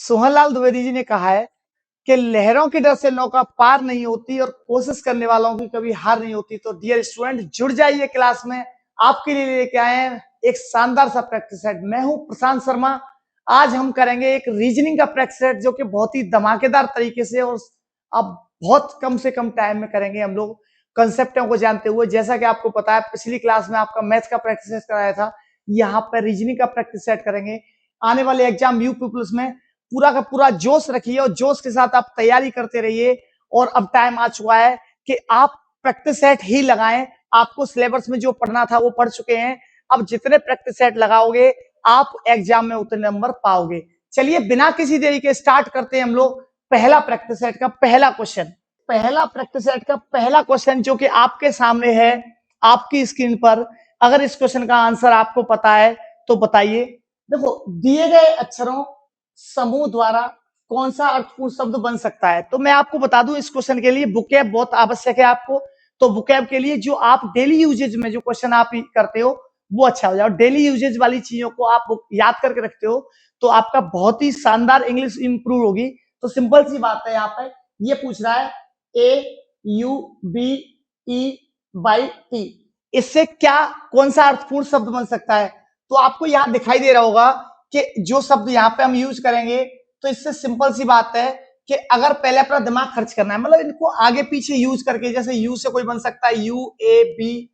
सोहनलाल द्विवेदी जी ने कहा है कि लहरों के डर से नौका पार नहीं होती और कोशिश करने वालों की कभी हार नहीं होती। तो डियर स्टूडेंट, जुड़ जाइए क्लास में। आपके लिए लेके आए हैं एक शानदार सा प्रैक्टिस सेट। मैं हूं प्रशांत शर्मा। आज हम करेंगे एक रीजनिंग का प्रैक्टिस सेट जो कि बहुत ही धमाकेदार तरीके से और अब बहुत कम से कम टाइम में करेंगे हम लोग, कंसेप्टों को जानते हुए। जैसा कि आपको पता है, पिछली क्लास में आपका मैथ्स का प्रैक्टिस सेट कराया था, यहाँ पर रीजनिंग का प्रैक्टिस सेट करेंगे। आने वाले एग्जाम यू पीपल्स में पूरा का पूरा जोश रखिए और जोश के साथ आप तैयारी करते रहिए। और अब टाइम आ चुका है कि आप प्रैक्टिस सेट ही लगाएं। आपको सिलेबस में जो पढ़ना था वो पढ़ चुके हैं। अब जितने प्रैक्टिस सेट लगाओगे आप एग्जाम में उतने नंबर पाओगे। चलिए बिना किसी देरी के स्टार्ट करते हैं हम लोग पहला प्रैक्टिस सेट का पहला क्वेश्चन। पहला प्रैक्टिस सेट का पहला क्वेश्चन जो कि आपके सामने है आपकी स्क्रीन पर। अगर इस क्वेश्चन का आंसर आपको पता है तो बताइए। देखो, दिए गए अक्षरों समूह द्वारा कौन सा अर्थपूर्ण शब्द बन सकता है। तो मैं आपको बता दूं, इस क्वेश्चन के लिए बुकैब बहुत आवश्यक है आपको। तो बुकैब के लिए जो आप डेली यूजेज में जो क्वेश्चन आप करते हो वो अच्छा हो जाए। डेली यूजेज वाली चीजों को आप याद करके रखते हो तो आपका बहुत ही शानदार इंग्लिश इंप्रूव होगी। तो सिंपल सी बात है, यहाँ पे ये पूछ रहा है AUBE/T, इससे क्या कौन सा अर्थपूर्ण शब्द बन सकता है। तो आपको यहाँ दिखाई दे रहा होगा कि जो शब्द यहाँ पे हम यूज करेंगे, तो इससे सिंपल सी बात है कि अगर पहले अपना दिमाग खर्च करना है, मतलब इनको आगे पीछे यूज करके, जैसे यू से कोई बन सकता है UABE/T,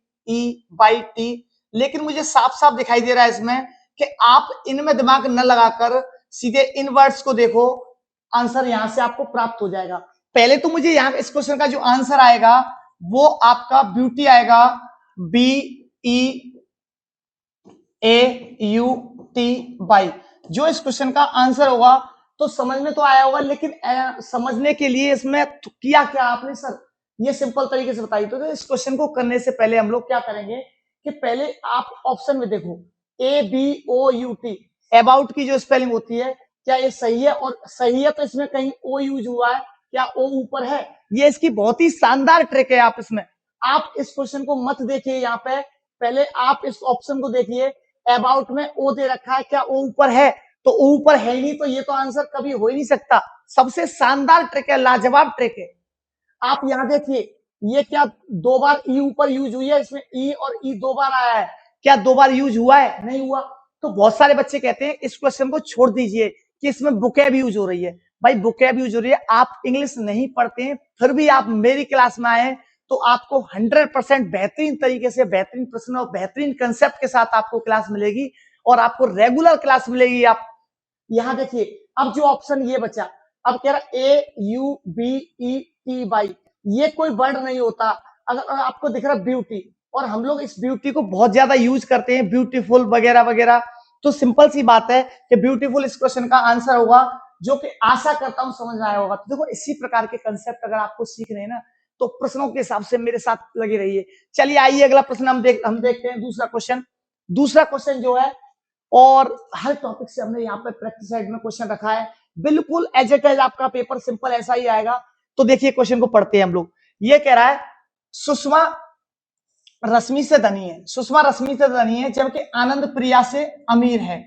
लेकिन मुझे साफ साफ दिखाई दे रहा है इसमें कि आप इनमें दिमाग न लगाकर सीधे इन वर्ड्स को देखो, आंसर यहां से आपको प्राप्त हो जाएगा। पहले तो मुझे यहाँ इस क्वेश्चन का जो आंसर आएगा वो आपका ब्यूटी आएगा, BEAUTY। जो इस क्वेश्चन का आंसर होगा तो समझ में तो आया होगा, लेकिन समझने के लिए इसमें किया क्या आपने सर, ये सिंपल तरीके से बताइए। तो इस क्वेश्चन को करने से पहले हम लोग क्या करेंगे कि पहले आप ऑप्शन में देखो ABOUT, अबाउट की जो स्पेलिंग होती है, क्या ये सही है। और सही है तो इसमें कहीं ओ यूज हुआ है, क्या ओ ऊपर है। ये इसकी बहुत ही शानदार ट्रिक है। आप इसमें आप इस क्वेश्चन को मत देखिए, यहाँ पे पहले आप इस ऑप्शन को देखिए। अबाउट में ओ दे रखा है, क्या ओ ऊपर है। तो ओ ऊपर है नहीं, तो ये तो आंसर कभी हो ही नहीं सकता। सबसे शानदार ट्रिक है, लाजवाब ट्रिक है। आप यहाँ देखिए, ये क्या दो बार ई ऊपर यूज हुई है, इसमें ई और ई दो बार आया है, क्या दो बार यूज हुआ है, नहीं हुआ। तो बहुत सारे बच्चे कहते हैं इस क्वेश्चन को छोड़ दीजिए कि इसमें बुकैब यूज हो रही है। भाई बुकैब यूज हो रही है, आप इंग्लिश नहीं पढ़ते हैं फिर भी आप मेरी क्लास में आए तो आपको 100% बेहतरीन तरीके से बेहतरीन प्रश्न और बेहतरीन कंसेप्ट के साथ आपको क्लास मिलेगी और आपको रेगुलर क्लास मिलेगी। आप यहाँ देखिए, अब जो ऑप्शन ये बचा, अब कह रहा AUBETY, ये कोई वर्ड नहीं होता। अगर आपको दिख रहा ब्यूटी, और हम लोग इस ब्यूटी को बहुत ज्यादा यूज करते हैं, ब्यूटीफुल वगैरह वगैरह। तो सिंपल सी बात है कि ब्यूटीफुल इस क्वेश्चन का आंसर होगा, जो कि आशा करता हूं समझ में आया होगा। तो देखो, इसी प्रकार के कंसेप्ट अगर आपको सीखने हैं ना, तो प्रश्नों के हिसाब से मेरे साथ लगे रहिए। चलिए आइए अगला प्रश्न हम देखते हैं। दूसरा क्वेश्चन जो है, और हर टॉपिक से हमने यहाँ पे प्रैक्टिस साइड में क्वेश्चन रखा है, बिल्कुल एज इट इज आपका पेपर सिंपल ऐसा ही आएगा। तो देखिए क्वेश्चन को पढ़ते हैं हम लोग। ये कह रहा है सुषमा रश्मि से धनी है, सुषमा रश्मि से धनी है जबकि आनंद प्रिया से अमीर है।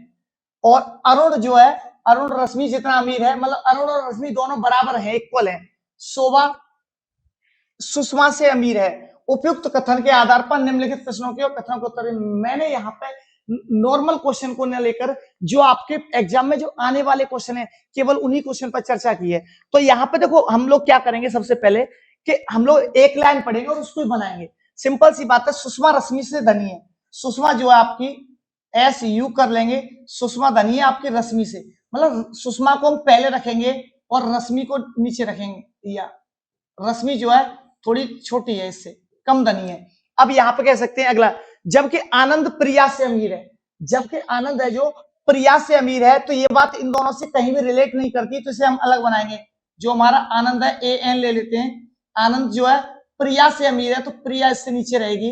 और अरुण जो है, अरुण रश्मि जितना अमीर है, मतलब अरुण और रश्मि दोनों बराबर है, इक्वल है। शोभा सुषमा से अमीर है। उपयुक्त कथन के आधार पर निम्नलिखित प्रश्नों के कथनों के उत्तर। मैंने यहाँ पे नॉर्मल क्वेश्चन को न लेकर जो आपके एग्जाम में जो आने वाले क्वेश्चन है, केवल उन्हीं क्वेश्चन पर चर्चा की है। तो यहाँ पे देखो, हम लोग क्या करेंगे, सबसे पहले कि हम लोग एक लाइन पढ़ेंगे और उसको ही बनाएंगे। सिंपल सी बात है, सुषमा रश्मि से धनी है। सुषमा जो है आपकी SU कर लेंगे, सुषमा धनी है आपकी रश्मि से, मतलब सुषमा को हम पहले रखेंगे और रश्मि को नीचे रखेंगे, या रश्मि जो है थोड़ी छोटी है, इससे कम धनी है। अब यहाँ पे कह सकते हैं अगला, जबकि आनंद प्रिया से अमीर है। जबकि आनंद है जो प्रिया से अमीर है, तो ये बात इन दोनों से कहीं भी रिलेट नहीं करती, तो इसे हम अलग बनाएंगे। जो हमारा आनंद है AN ले लेते हैं, आनंद जो है प्रिया से अमीर है, तो प्रिया इससे नीचे रहेगी।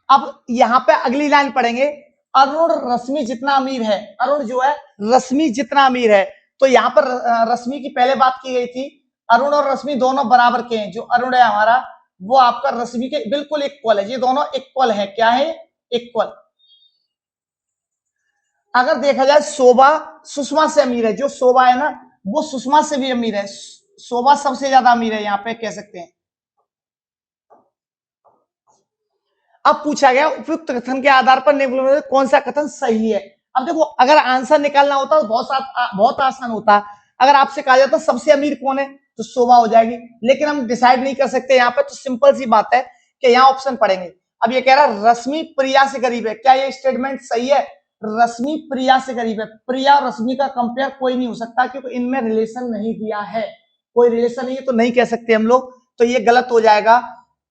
अब यहाँ पे अगली लाइन पढ़ेंगे, अरुण रश्मि जितना अमीर है। अरुण जो है रश्मि जितना अमीर है, तो यहाँ पर रश्मि की पहले बात की गई थी। अरुण और रश्मि दोनों बराबर के हैं। जो अरुण है हमारा, वो आपका रश्मि के बिल्कुल इक्वल है। ये दोनों इक्वल है, क्या है, इक्वल। अगर देखा जाए शोभा सुषमा से अमीर है, जो शोभा है ना वो सुषमा से भी अमीर है, शोभा सबसे ज्यादा अमीर है, यहां पे कह सकते हैं। अब पूछा गया उपयुक्त कथन के आधार पर निम्नलिखित में से कौन सा कथन सही है। अब देखो अगर आंसर निकालना होता तो बहुत आसान होता। अगर आपसे कहा जाता सबसे अमीर कौन है तो शोभा हो जाएगी, लेकिन हम डिसाइड नहीं कर सकते यहाँ पे, तो सिंपल सी बात है कि यहाँ ऑप्शन पढ़ेंगे। अब ये कह रहा है रश्मि प्रिया से करीब है, क्या ये स्टेटमेंट सही है? रश्मि प्रिया से करीब है, प्रिया और रश्मि का कंपेयर कोई नहीं हो सकता क्योंकि इनमें रिलेशन नहीं दिया है, कोई रिलेशन नहीं है, तो नहीं कह सकते हम लोग, तो ये गलत हो जाएगा।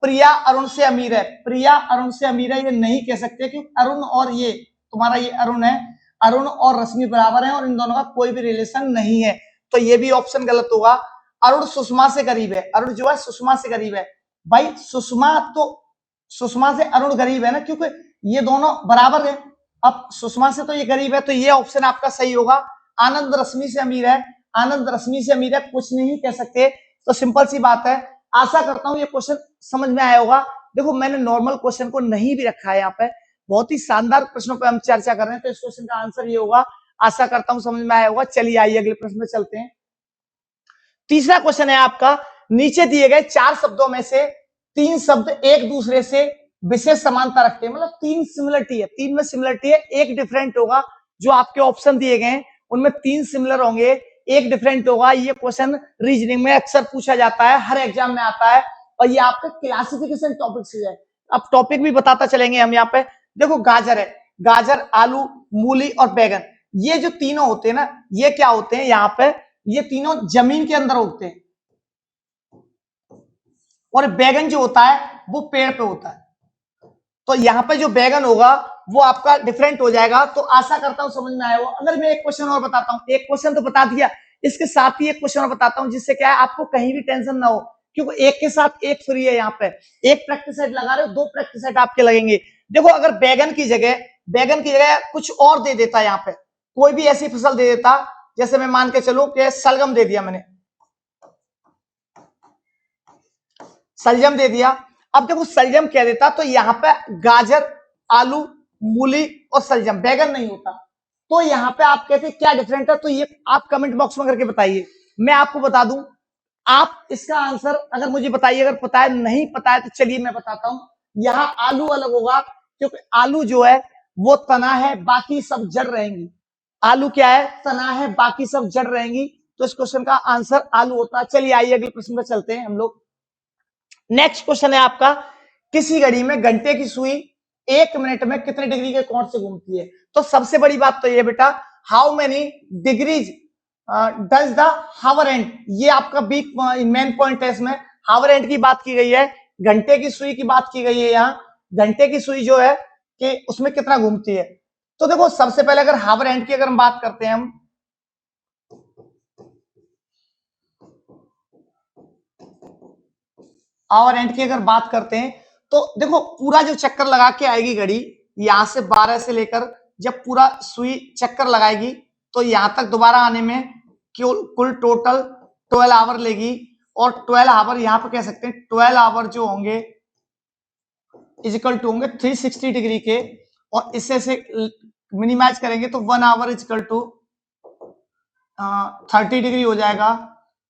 प्रिया अरुण से अमीर है, प्रिया अरुण से अमीर है, ये नहीं कह सकते क्योंकि अरुण और ये तुम्हारा ये अरुण है, अरुण और रश्मि बराबर है और इन दोनों का कोई भी रिलेशन नहीं है, तो ये भी ऑप्शन गलत होगा। अरुण सुषमा से करीब है, अरुण जो है सुषमा से करीब है, भाई सुषमा तो सुषमा से अरुण करीब है ना, क्योंकि ये दोनों बराबर है। अब सुषमा से तो ये करीब है, तो ये ऑप्शन आपका सही होगा। आनंद रश्मि से अमीर है, आनंद रश्मि से अमीर है, कुछ नहीं कह सकते, तो सिंपल सी बात है। आशा करता हूं ये क्वेश्चन समझ में आया होगा। देखो मैंने नॉर्मल क्वेश्चन को नहीं भी रखा है यहाँ पे, बहुत ही शानदार प्रश्नों पे हम चर्चा कर रहे हैं, तो इस क्वेश्चन का आंसर ये होगा। आशा करता हूं समझ में आया होगा। चलिए आइए अगले प्रश्न में चलते हैं। तीसरा क्वेश्चन है आपका, नीचे दिए गए 4 शब्दों में से 3 शब्द एक दूसरे से विशेष समानता रखते हैं, मतलब 3 सिमिलरिटी है, 3 में सिमिलरिटी है, एक डिफरेंट होगा। जो आपके ऑप्शन दिए गए हैं उनमें 3 सिमिलर होंगे, एक डिफरेंट होगा। ये क्वेश्चन रीजनिंग में अक्सर पूछा जाता है, हर एग्जाम में आता है, और ये आपके क्लासिफिकेशन टॉपिक से है। अब टॉपिक भी बताता चलेंगे हम यहाँ पे। देखो गाजर है, गाजर, आलू, मूली और बैगन, ये जो तीनों होते हैं ना, ये क्या होते हैं यहाँ पे, ये तीनों जमीन के अंदर होते हैं, और बैगन जो होता है वो पेड़ पे होता है। तो यहाँ पे जो बैगन होगा वो आपका डिफरेंट हो जाएगा। तो आशा करता हूं समझ में आया हो। अगर मैं एक क्वेश्चन और बताता हूँ, एक क्वेश्चन तो बता दिया, इसके साथ ही एक क्वेश्चन और बताता हूँ, जिससे क्या है आपको कहीं भी टेंशन ना हो, क्योंकि एक के साथ एक फ्री है। यहाँ पे एक प्रैक्टिस सेट लगा रहे हो, 2 प्रैक्टिस सेट आपके लगेंगे। देखो अगर बैगन की जगह कुछ और दे देता, यहाँ पे कोई भी ऐसी फसल दे देता, जैसे मैं मान के चलूं कि सलगम दे दिया, मैंने सलजम दे दिया। अब देखो सलजम कह देता तो यहाँ पे गाजर, आलू, मूली और सलजम, बैगन नहीं होता। तो यहाँ पे आप कहते क्या डिफरेंट है, तो ये आप कमेंट बॉक्स में करके बताइए, मैं आपको बता दूं। आप इसका आंसर अगर मुझे बताइए, अगर पता है, नहीं पता है तो चलिए मैं बताता हूं। यहाँ आलू अलग होगा, क्योंकि आलू जो है वो तना है, बाकी सब जड़ रहेंगी। आलू क्या है, तना है, बाकी सब जड़ रहेंगी, तो इस क्वेश्चन का आंसर आलू होता है। चलिए आइए अगले प्रश्न पे चलते हैं हम लोग। नेक्स्ट क्वेश्चन है आपका, किसी घड़ी में घंटे की सुई 1 मिनट में कितने डिग्री के कोण से घूमती है? तो सबसे बड़ी बात तो ये बेटा, how many degrees does the hour end, ये आपका बिग मेन पॉइंट है। इसमें हावर एंड की बात की गई है, घंटे की सुई की बात की गई है। यहाँ घंटे की सुई जो है कि उसमें कितना घूमती है। तो देखो सबसे पहले अगर हावर एंड की अगर हम बात करते हैं, हम आवर एंड की अगर बात करते हैं, तो देखो पूरा जो चक्कर लगा के आएगी घड़ी, यहां से 12 से लेकर जब पूरा सुई चक्कर लगाएगी, तो यहां तक दोबारा आने में कुल टोटल 12 आवर लेगी। और 12 आवर यहां पर कह सकते हैं 12 आवर जो होंगे इजिकल टू होंगे 360 डिग्री के, और इससे से मिनिमाइज करेंगे तो 1 आवर इजिकल टू 30 डिग्री हो जाएगा।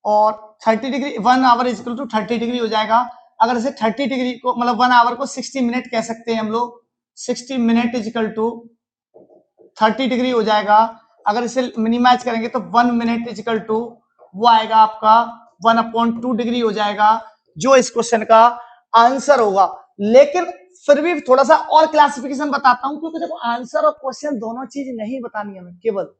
और 30 degree 1 hour is equal to 30 degree हो जाएगा। अगर इसे 30 डिग्री को मतलब 1 आवर को 60 मिनट कह सकते हैं हम लोग, 60 मिनट इजिकल टू 30 डिग्री हो जाएगा। अगर इसे मिनिमाइज करेंगे तो 1 मिनट इजिकल टू वो आएगा आपका 1/2 डिग्री हो जाएगा, जो इस क्वेश्चन का आंसर होगा। लेकिन फिर भी थोड़ा सा और क्लासिफिकेशन बताता हूं, क्योंकि देखो आंसर और क्वेश्चन दोनों चीज नहीं बतानी हमें, केवल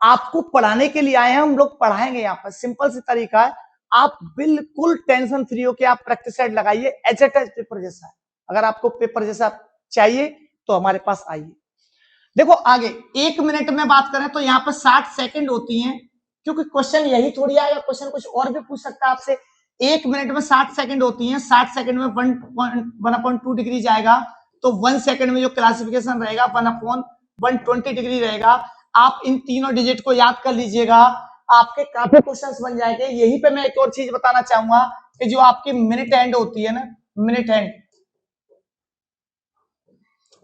आपको पढ़ाने के लिए आए हैं, हम लोग पढ़ाएंगे। यहाँ पर सिंपल सी तरीका है, आप बिल्कुल टेंशन फ्री हो के आप प्रैक्टिस सेट लगाइए, एज इट इज पेपर जैसा है। अगर आपको पेपर जैसा चाहिए तो हमारे पास आइए। देखो आगे 1 मिनट में बात करें तो यहाँ पर 60 सेकंड होती हैं, क्योंकि क्वेश्चन यही थोड़ी आएगा, क्वेश्चन कुछ और भी पूछ सकता है आपसे। 1 मिनट में 60 सेकंड होती हैं, 60 सेकंड में 1/2 डिग्री जाएगा, तो 1 सेकंड में जो क्लासिफिकेशन रहेगा 1/120 डिग्री रहेगा। आप इन तीनों डिजिट को याद कर लीजिएगा, आपके काफी क्वेश्चंस बन जाएंगे। यहीं पे मैं एक और चीज बताना चाहूंगा कि जो आपकी मिनट एंड होती है ना, मिनट एंड,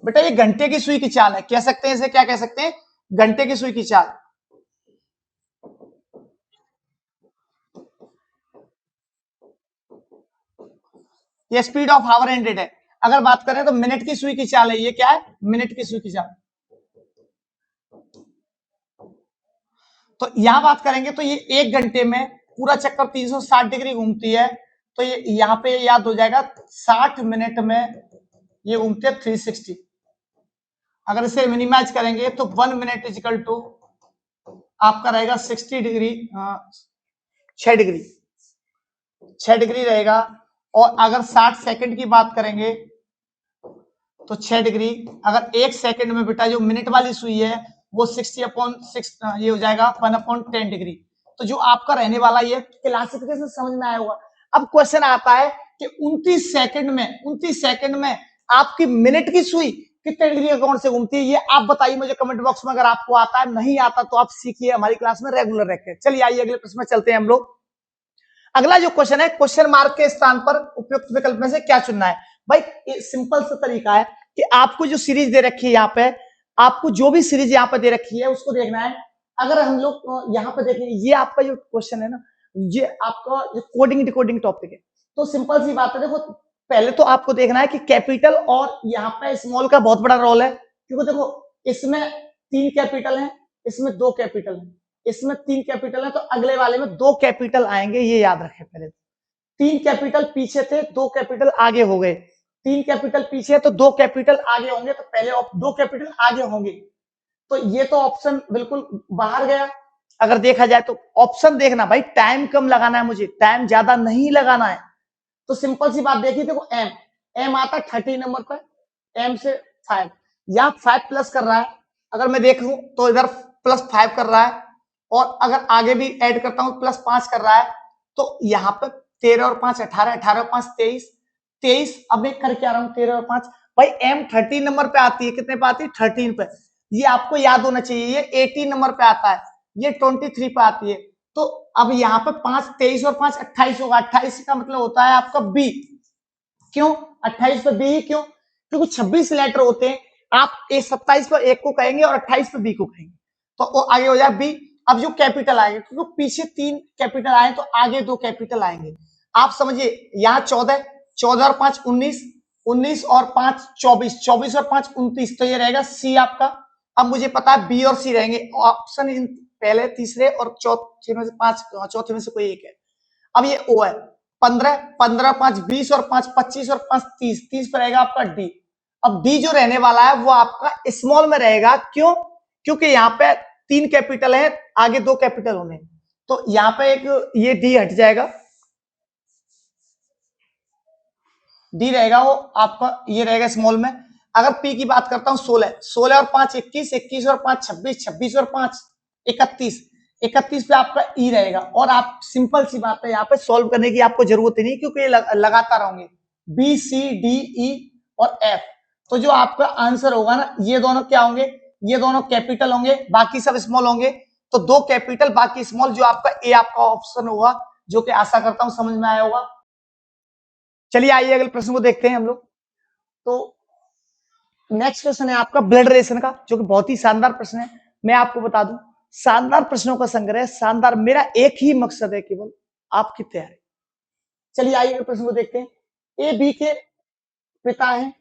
बेटा ये घंटे की सुई की चाल है, कह सकते हैं इसे, क्या कह सकते हैं, घंटे की सुई की चाल, ये स्पीड ऑफ हावर एंडेड है। अगर बात करें तो मिनट की सुई की चाल है, ये क्या है, मिनट की सुई की चाल। तो यहां बात करेंगे तो ये 1 घंटे में पूरा चक्कर 360 डिग्री घूमती है, तो ये यहां पे याद हो जाएगा 60 मिनट में ये घूमती है 360। अगर इसे मिनिमाइज करेंगे तो 1 मिनट इजिकल टू आपका रहेगा 60 डिग्री, 6 डिग्री, 6 डिग्री रहेगा। और अगर 60 सेकंड की बात करेंगे तो 6 डिग्री, अगर 1 सेकंड में बेटा जो मिनट वाली सुई है वो 60/6 ये हो जाएगा 1/10 डिग्री। तो जो आपका रहने वाला ये क्लासिफिकेशन समझ में आया होगा। अब क्वेश्चन आता है कि 29 सेकंड में आपकी मिनट की सुई कितने डिग्री के कोण से घूमती है, ये आप बताइए मुझे कमेंट बॉक्स में। अगर आपको आता है, नहीं आता तो आप सीखिए हमारी क्लास में रेगुलर रहकर। चलिए आइए अगले प्रश्न में चलते हैं हम लोग। अगला जो क्वेश्चन है, क्वेश्चन मार्क के स्थान पर उपयुक्त विकल्प में से क्या चुनना है। भाई सिंपल सा तरीका है कि आपको जो सीरीज दे रखी है यहाँ पे, आपको जो भी सीरीज यहाँ पे दे रखी है उसको देखना है। अगर हम लोग यहाँ पे देखें, ये आपका जो क्वेश्चन है ना, ये आपका जो कोडिंग डिकोडिंग टॉपिक है, तो सिंपल सी बात है। देखो पहले तो आपको देखना है कि कैपिटल और यहाँ पे स्मॉल का बहुत बड़ा रोल है, क्योंकि देखो इसमें 3 कैपिटल है, इसमें 2 कैपिटल है, इसमें 3 कैपिटल है, तो अगले वाले में 2 कैपिटल आएंगे, ये याद रखें। पहले 3 कैपिटल पीछे थे, 2 कैपिटल आगे हो गए। 3 कैपिटल पीछे है तो 2 कैपिटल आगे होंगे, तो पहले 2 कैपिटल आगे होंगे, तो ये तो ऑप्शन बिल्कुल बाहर गया। अगर देखा जाए तो ऑप्शन देखना भाई, टाइम कम लगाना है, मुझे टाइम ज्यादा नहीं लगाना है। तो सिंपल सी बात देखिए, देखो एम आता है 30 नंबर पर, एम से 5, या 5 प्लस कर रहा है। अगर मैं देखूं तो इधर +5 कर रहा है, और अगर आगे भी ऐड करता हूं +5 कर रहा है, तो यहाँ पे 13 और 5 18, 18 और 5 23, 23। अब मैं कर क्या रहा हूँ, 13 और 5, भाई एम 13 नंबर पे आती है, कितने पे आती है, 13 पे। ये आपको याद होना चाहिए। ये 18 नंबर पे आता है, ये 23 पे आती है। तो अब यहाँ पे 5 23 और 5 28 होगा। 28 का मतलब होता है आपका बी। क्यों 28 पे बी, क्यों, क्योंकि 26 लेटर होते हैं। आप 27 पर एक को कहेंगे और 28 पे बी को कहेंगे, तो वो आगे हो जाए बी। अब जो कैपिटल आएंगे, क्योंकि पीछे 3 कैपिटल आए तो आगे 2 कैपिटल आएंगे। आप समझिए यहाँ 14, 14 और 5 19, 19 और 5 24, 24 और 5 29, तो ये रहेगा सी आपका। अब मुझे पता है बी और सी रहेंगे, ऑप्शन इन पहले तीसरे और चौथे में से 5, चौथे में से कोई एक है। अब ये ओ है 15, 15 5 20 और 5 25 और 5 30, 30 पर रहेगा आपका डी। अब डी जो रहने वाला है वो आपका स्मॉल में रहेगा, क्यों, क्योंकि यहाँ पे 3 कैपिटल है, आगे 2 कैपिटल होंगे, तो यहाँ पे एक ये डी हट जाएगा, डी रहेगा वो आपका, ये रहेगा स्मॉल में। अगर पी की बात करता हूं 16, 16 और 5 21, 21 और 5 26, 26 और 5 31, 31 पे आपका ई रहेगा। और आप सिंपल सी बात है, यहाँ पे सॉल्व करने की आपको जरूरत ही नहीं, क्योंकि ये लगातार होंगे बी सी डी ई और एफ। तो जो आपका आंसर होगा ना, ये दोनों क्या होंगे, ये दोनों कैपिटल होंगे, बाकी सब स्मॉल होंगे। तो 2 कैपिटल बाकी स्मॉल, जो आपका ए आपका ऑप्शन होगा, जो कि आशा करता हूं समझ में आया होगा। चलिए आइए अगले प्रश्न को देखते हैं हम लोग। तो नेक्स्ट क्वेश्चन है आपका ब्लड रिलेशन का, जो कि बहुत ही शानदार प्रश्न है। मैं आपको बता दूं, शानदार प्रश्नों का संग्रह, शानदार, मेरा एक ही मकसद है, केवल आपकी तैयारी। चलिए आइए प्रश्न को देखते हैं। ए बी के पिता है,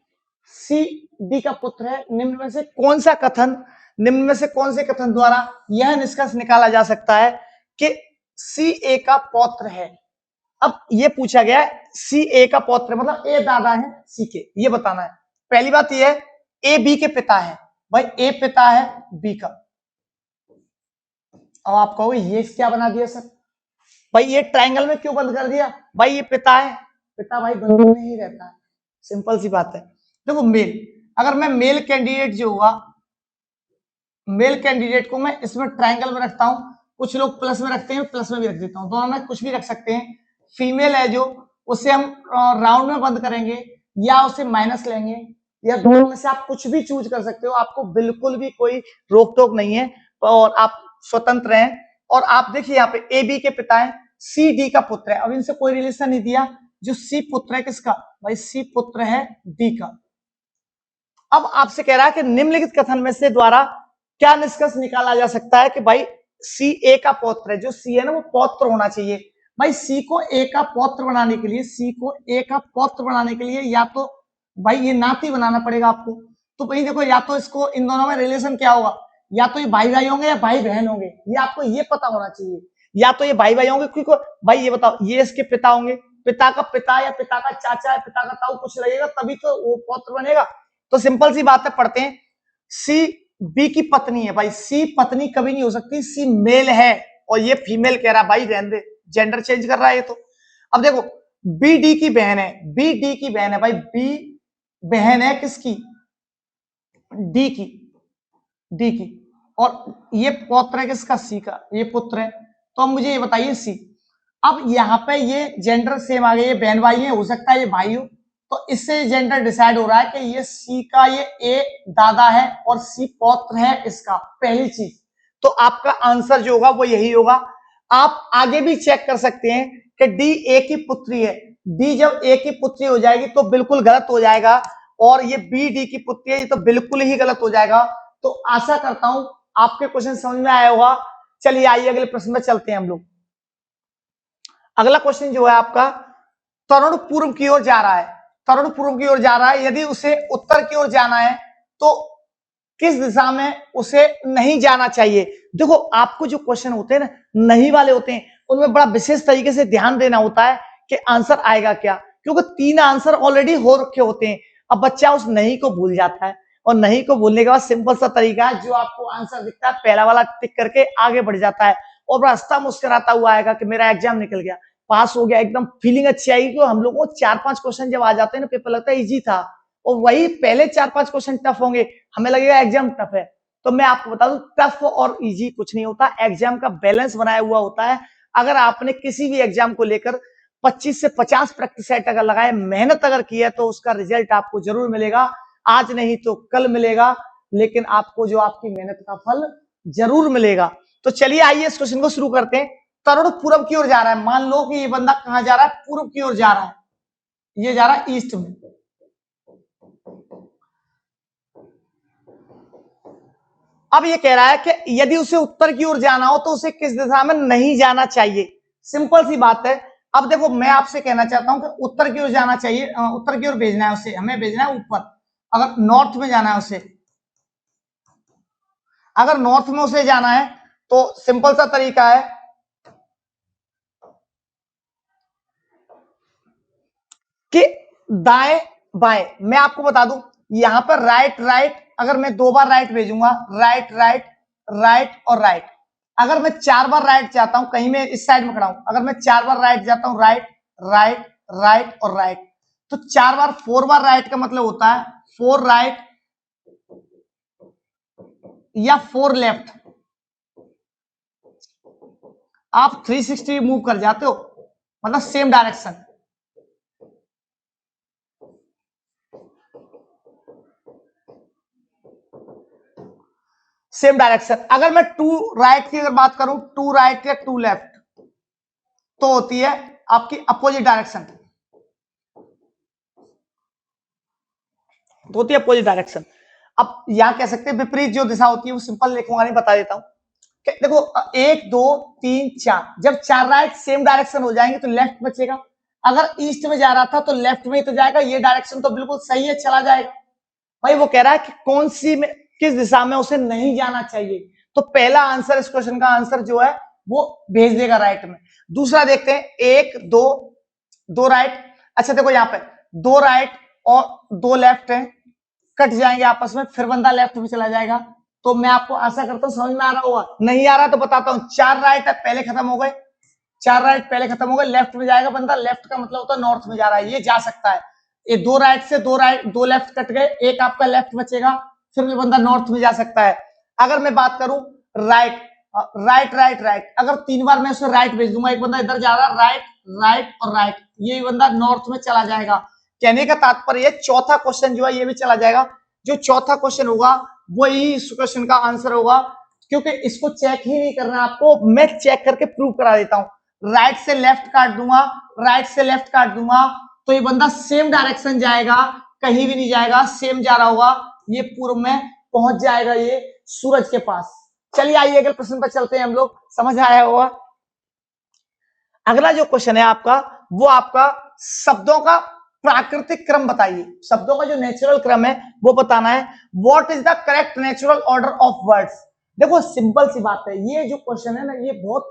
सी डी का पुत्र है, निम्न में से कौन सा कथन, निम्न में से कौन से कथन द्वारा यह निष्कर्ष निकाला जा सकता है कि सी ए का पौत्र है। अब ये पूछा गया है सी ए का पौत्र, मतलब ए दादा है सी के, ये बताना है। पहली बात ये है ए बी के पिता है, भाई ए पिता है बी का। अब आप कहोगे ये क्या बना दिया सर, भाई ये ट्रायंगल में क्यों बंद कर दिया, भाई ये पिता है, पिता भाई बंधन में ही रहता है, सिंपल सी बात है। देखो मेल, अगर मैं मेल कैंडिडेट जो होगा, मेल कैंडिडेट को मैं इसमें ट्रायंगल में रखता हूं, कुछ लोग प्लस में रखते हैं, प्लस में भी रख देता हूं, दोनों में कुछ भी रख सकते हैं। फीमेल है जो, उसे हम राउंड में बंद करेंगे या उसे माइनस लेंगे, या दोनों में से आप कुछ भी चूज कर सकते हो, आपको बिल्कुल भी कोई रोक टोक नहीं है, और आप स्वतंत्र हैं। और आप देखिए यहाँ पे ए बी के पिता है, सी डी का पुत्र है। अब इनसे कोई रिलेशन नहीं दिया, जो सी पुत्र है किसका, भाई सी पुत्र है डी का। अब आपसे कह रहा है कि निम्नलिखित कथन में से द्वारा क्या निष्कर्ष निकाला जा सकता है कि भाई सी ए का पौत्र है, जो सी है ना वो पौत्र होना चाहिए। भाई सी को ए का पौत्र बनाने के लिए, सी को ए का पौत्र बनाने के लिए या तो भाई ये नाती बनाना पड़ेगा आपको। तो भाई देखो, या तो इसको इन दोनों में रिलेशन क्या होगा, या तो ये भाई भाई होंगे या भाई बहन होंगे, ये आपको ये पता होना चाहिए। या तो ये भाई भाई होंगे, क्योंकि भाई ये बताओ, ये इसके पिता होंगे, पिता का पिता या पिता का चाचा या पिता का ताऊ कुछ लगेगा तभी तो वो पौत्र बनेगा। तो सिंपल सी बात है, पढ़ते हैं। सी बी की पत्नी है, भाई सी पत्नी कभी नहीं हो सकती, सी मेल है और ये फीमेल कह रहा है, भाई रहने दे, जेंडर चेंज कर रहा है ये तो। अब देखो, बी डी की बहन है, बी डी की बहन है, भाई बी बहन है किसकी, डी की, डी की, और ये पौत्र है किसका, सी का, ये पुत्र है। तो अब मुझे ये बताइए सी, अब यहाँ पे ये जेंडर सेम आ गए, ये बहन भाई है, हो सकता है ये भाई हो, तो इससे जेंडर डिसाइड हो रहा है कि ये सी का ये ए दादा है और सी पौत्र है इसका, पहली चीज। तो आपका आंसर जो होगा वो यही होगा। आप आगे भी चेक कर सकते हैं कि डी ए की पुत्री है, डी जब ए की पुत्री हो जाएगी तो बिल्कुल गलत हो जाएगा, और ये बी डी की पुत्री है, ये तो बिल्कुल ही गलत हो जाएगा। तो आशा करता हूं आपके क्वेश्चन समझ में आया होगा। चलिए आइए अगले प्रश्न में चलते हैं हम लोग। अगला क्वेश्चन जो है आपका, तरुण पूर्व की ओर जा रहा है, तरुण पूर्व की ओर जा रहा है, यदि उसे उत्तर की ओर जाना है तो किस दिशा में उसे नहीं जाना चाहिए। देखो, आपको जो क्वेश्चन होते हैं ना, नहीं वाले होते हैं, उनमें बड़ा विशेष तरीके से ध्यान देना होता है कि आंसर आएगा क्या, क्योंकि 3 आंसर ऑलरेडी हो रखे होते हैं। अब बच्चा उस नहीं को भूल जाता है, और नहीं को भूलने के बाद सिंपल सा तरीका है, जो आपको आंसर दिखता है पहला वाला टिक करके आगे बढ़ जाता है, और रास्ता मुस्कुराता हुआ आएगा कि मेरा एग्जाम निकल गया, पास हो गया, एकदम फीलिंग अच्छी आएगी। क्यों, हम लोगों को 4-5 क्वेश्चन जब आ जाते हैं ना, पेपर लगता है इजी था, और वही पहले 4-5 क्वेश्चन टफ होंगे, हमें लगेगा एग्जाम टफ है। तो मैं आपको बता दूं, टफ और इजी कुछ नहीं होता, एग्जाम का बैलेंस बनाया हुआ होता है। अगर आपने किसी भी एग्जाम को लेकर 25 से 50 प्रैक्टिस सेट अगर लगाए, मेहनत अगर की है, तो उसका रिजल्ट आपको जरूर मिलेगा, आज नहीं तो कल मिलेगा, लेकिन आपको जो आपकी मेहनत का फल जरूर मिलेगा। तो चलिए आइए इस क्वेश्चन को शुरू करते हैं। तरुण पूर्व की ओर जा रहा है, मान लो कि ये बंदा कहां जा रहा है, पूर्व की ओर जा रहा है, ये जा रहा है ईस्ट में। अब ये कह रहा है कि यदि उसे उत्तर की ओर जाना हो तो उसे किस दिशा में नहीं जाना चाहिए। सिंपल सी बात है। अब देखो, मैं आपसे कहना चाहता हूं कि उत्तर की ओर जाना चाहिए, उत्तर की ओर भेजना है उसे, हमें भेजना है ऊपर। अगर नॉर्थ में जाना है उसे, अगर नॉर्थ में उसे जाना है तो सिंपल सा तरीका है कि दाएं बाएं। मैं आपको बता दूं, यहां पर राइट राइट, अगर मैं 2 बार राइट भेजूंगा, राइट राइट राइट और राइट, अगर मैं 4 बार राइट जाता हूं, कहीं मैं इस साइड में खड़ा हूं, अगर मैं 4 बार राइट जाता हूं, राइट राइट राइट और राइट, तो 4 बार 4 बार राइट का मतलब होता है 4 राइट या 4 लेफ्ट। आप 360 मूव कर जाते हो, मतलब सेम डायरेक्शन। Same direction. अगर मैं 2 राइट की अगर बात करूं, 2 राइट या 2 लेफ्ट, तो होती है आपकी अपोजिट डायरेक्शन, तो होती है अपोजिट डायरेक्शन। अब यहां कह सकते हैं विपरीत जो दिशा होती है, वो सिंपल लिखूंगा नहीं, बता देता हूं। देखो 1 2 3 4, जब 4 राइट सेम डायरेक्शन हो जाएंगे तो लेफ्ट बचेगा। अगर ईस्ट में जा रहा था तो लेफ्ट में ही तो जाएगा, ये डायरेक्शन तो बिल्कुल सही है, चला जाएगा। भाई वो कह रहा है कि कौन सी में, किस दिशा में उसे नहीं जाना चाहिए, तो पहला आंसर, इस क्वेश्चन का आंसर जो है वो भेज देगा राइट में। दूसरा देखते हैं, 1 2 2 राइट, अच्छा देखो यहां पे 2 राइट और 2 लेफ्ट है, कट जाएंगे आपस में, फिर बंदा लेफ्ट में चला जाएगा। तो मैं आपको आशा करता हूं समझ में आ रहा होगा, नहीं आ रहा तो बताता हूं। 4 राइट है, पहले खत्म हो गए, 4 राइट पहले खत्म हो गए, लेफ्ट में जाएगा बंदा, लेफ्ट का मतलब होता है नॉर्थ में जा रहा है, ये जा सकता है। ये 2 राइट से 2 राइट 2 लेफ्ट कट गए, एक आपका लेफ्ट बचेगा, फिर भी बंदा नॉर्थ में जा सकता है। अगर मैं बात करूं राइट राइट राइट राइट, अगर 3 बार मैं उसे राइट भेज दूंगा, एक बंदा इधर जा रहा है, राइट राइट और राइट, ये बंदा नॉर्थ में चला जाएगा। कहने का तात्पर्य चौथा क्वेश्चन जो है ये भी चला जाएगा। जो चौथा क्वेश्चन होगा वही इस क्वेश्चन का आंसर होगा, क्योंकि इसको चेक ही नहीं करना आपको, मैं चेक करके प्रूव करा देता हूं। राइट से लेफ्ट काट दूंगा, राइट से लेफ्ट काट दूंगा, तो ये बंदा सेम डायरेक्शन जाएगा, कहीं भी नहीं जाएगा, सेम जा रहा होगा, ये पूर्व में पहुंच जाएगा ये। सूरज के पास। चलिए आइए अगले प्रश्न पर चलते हैं हम लोग, समझ आया होगा। अगला जो क्वेश्चन है आपका, वो आपका शब्दों का प्राकृतिक क्रम बताइए। शब्दों का जो नेचुरल क्रम है वो बताना है। What is the correct natural order of words. देखो सिंपल सी बात है, ये जो क्वेश्चन है ना, ये बहुत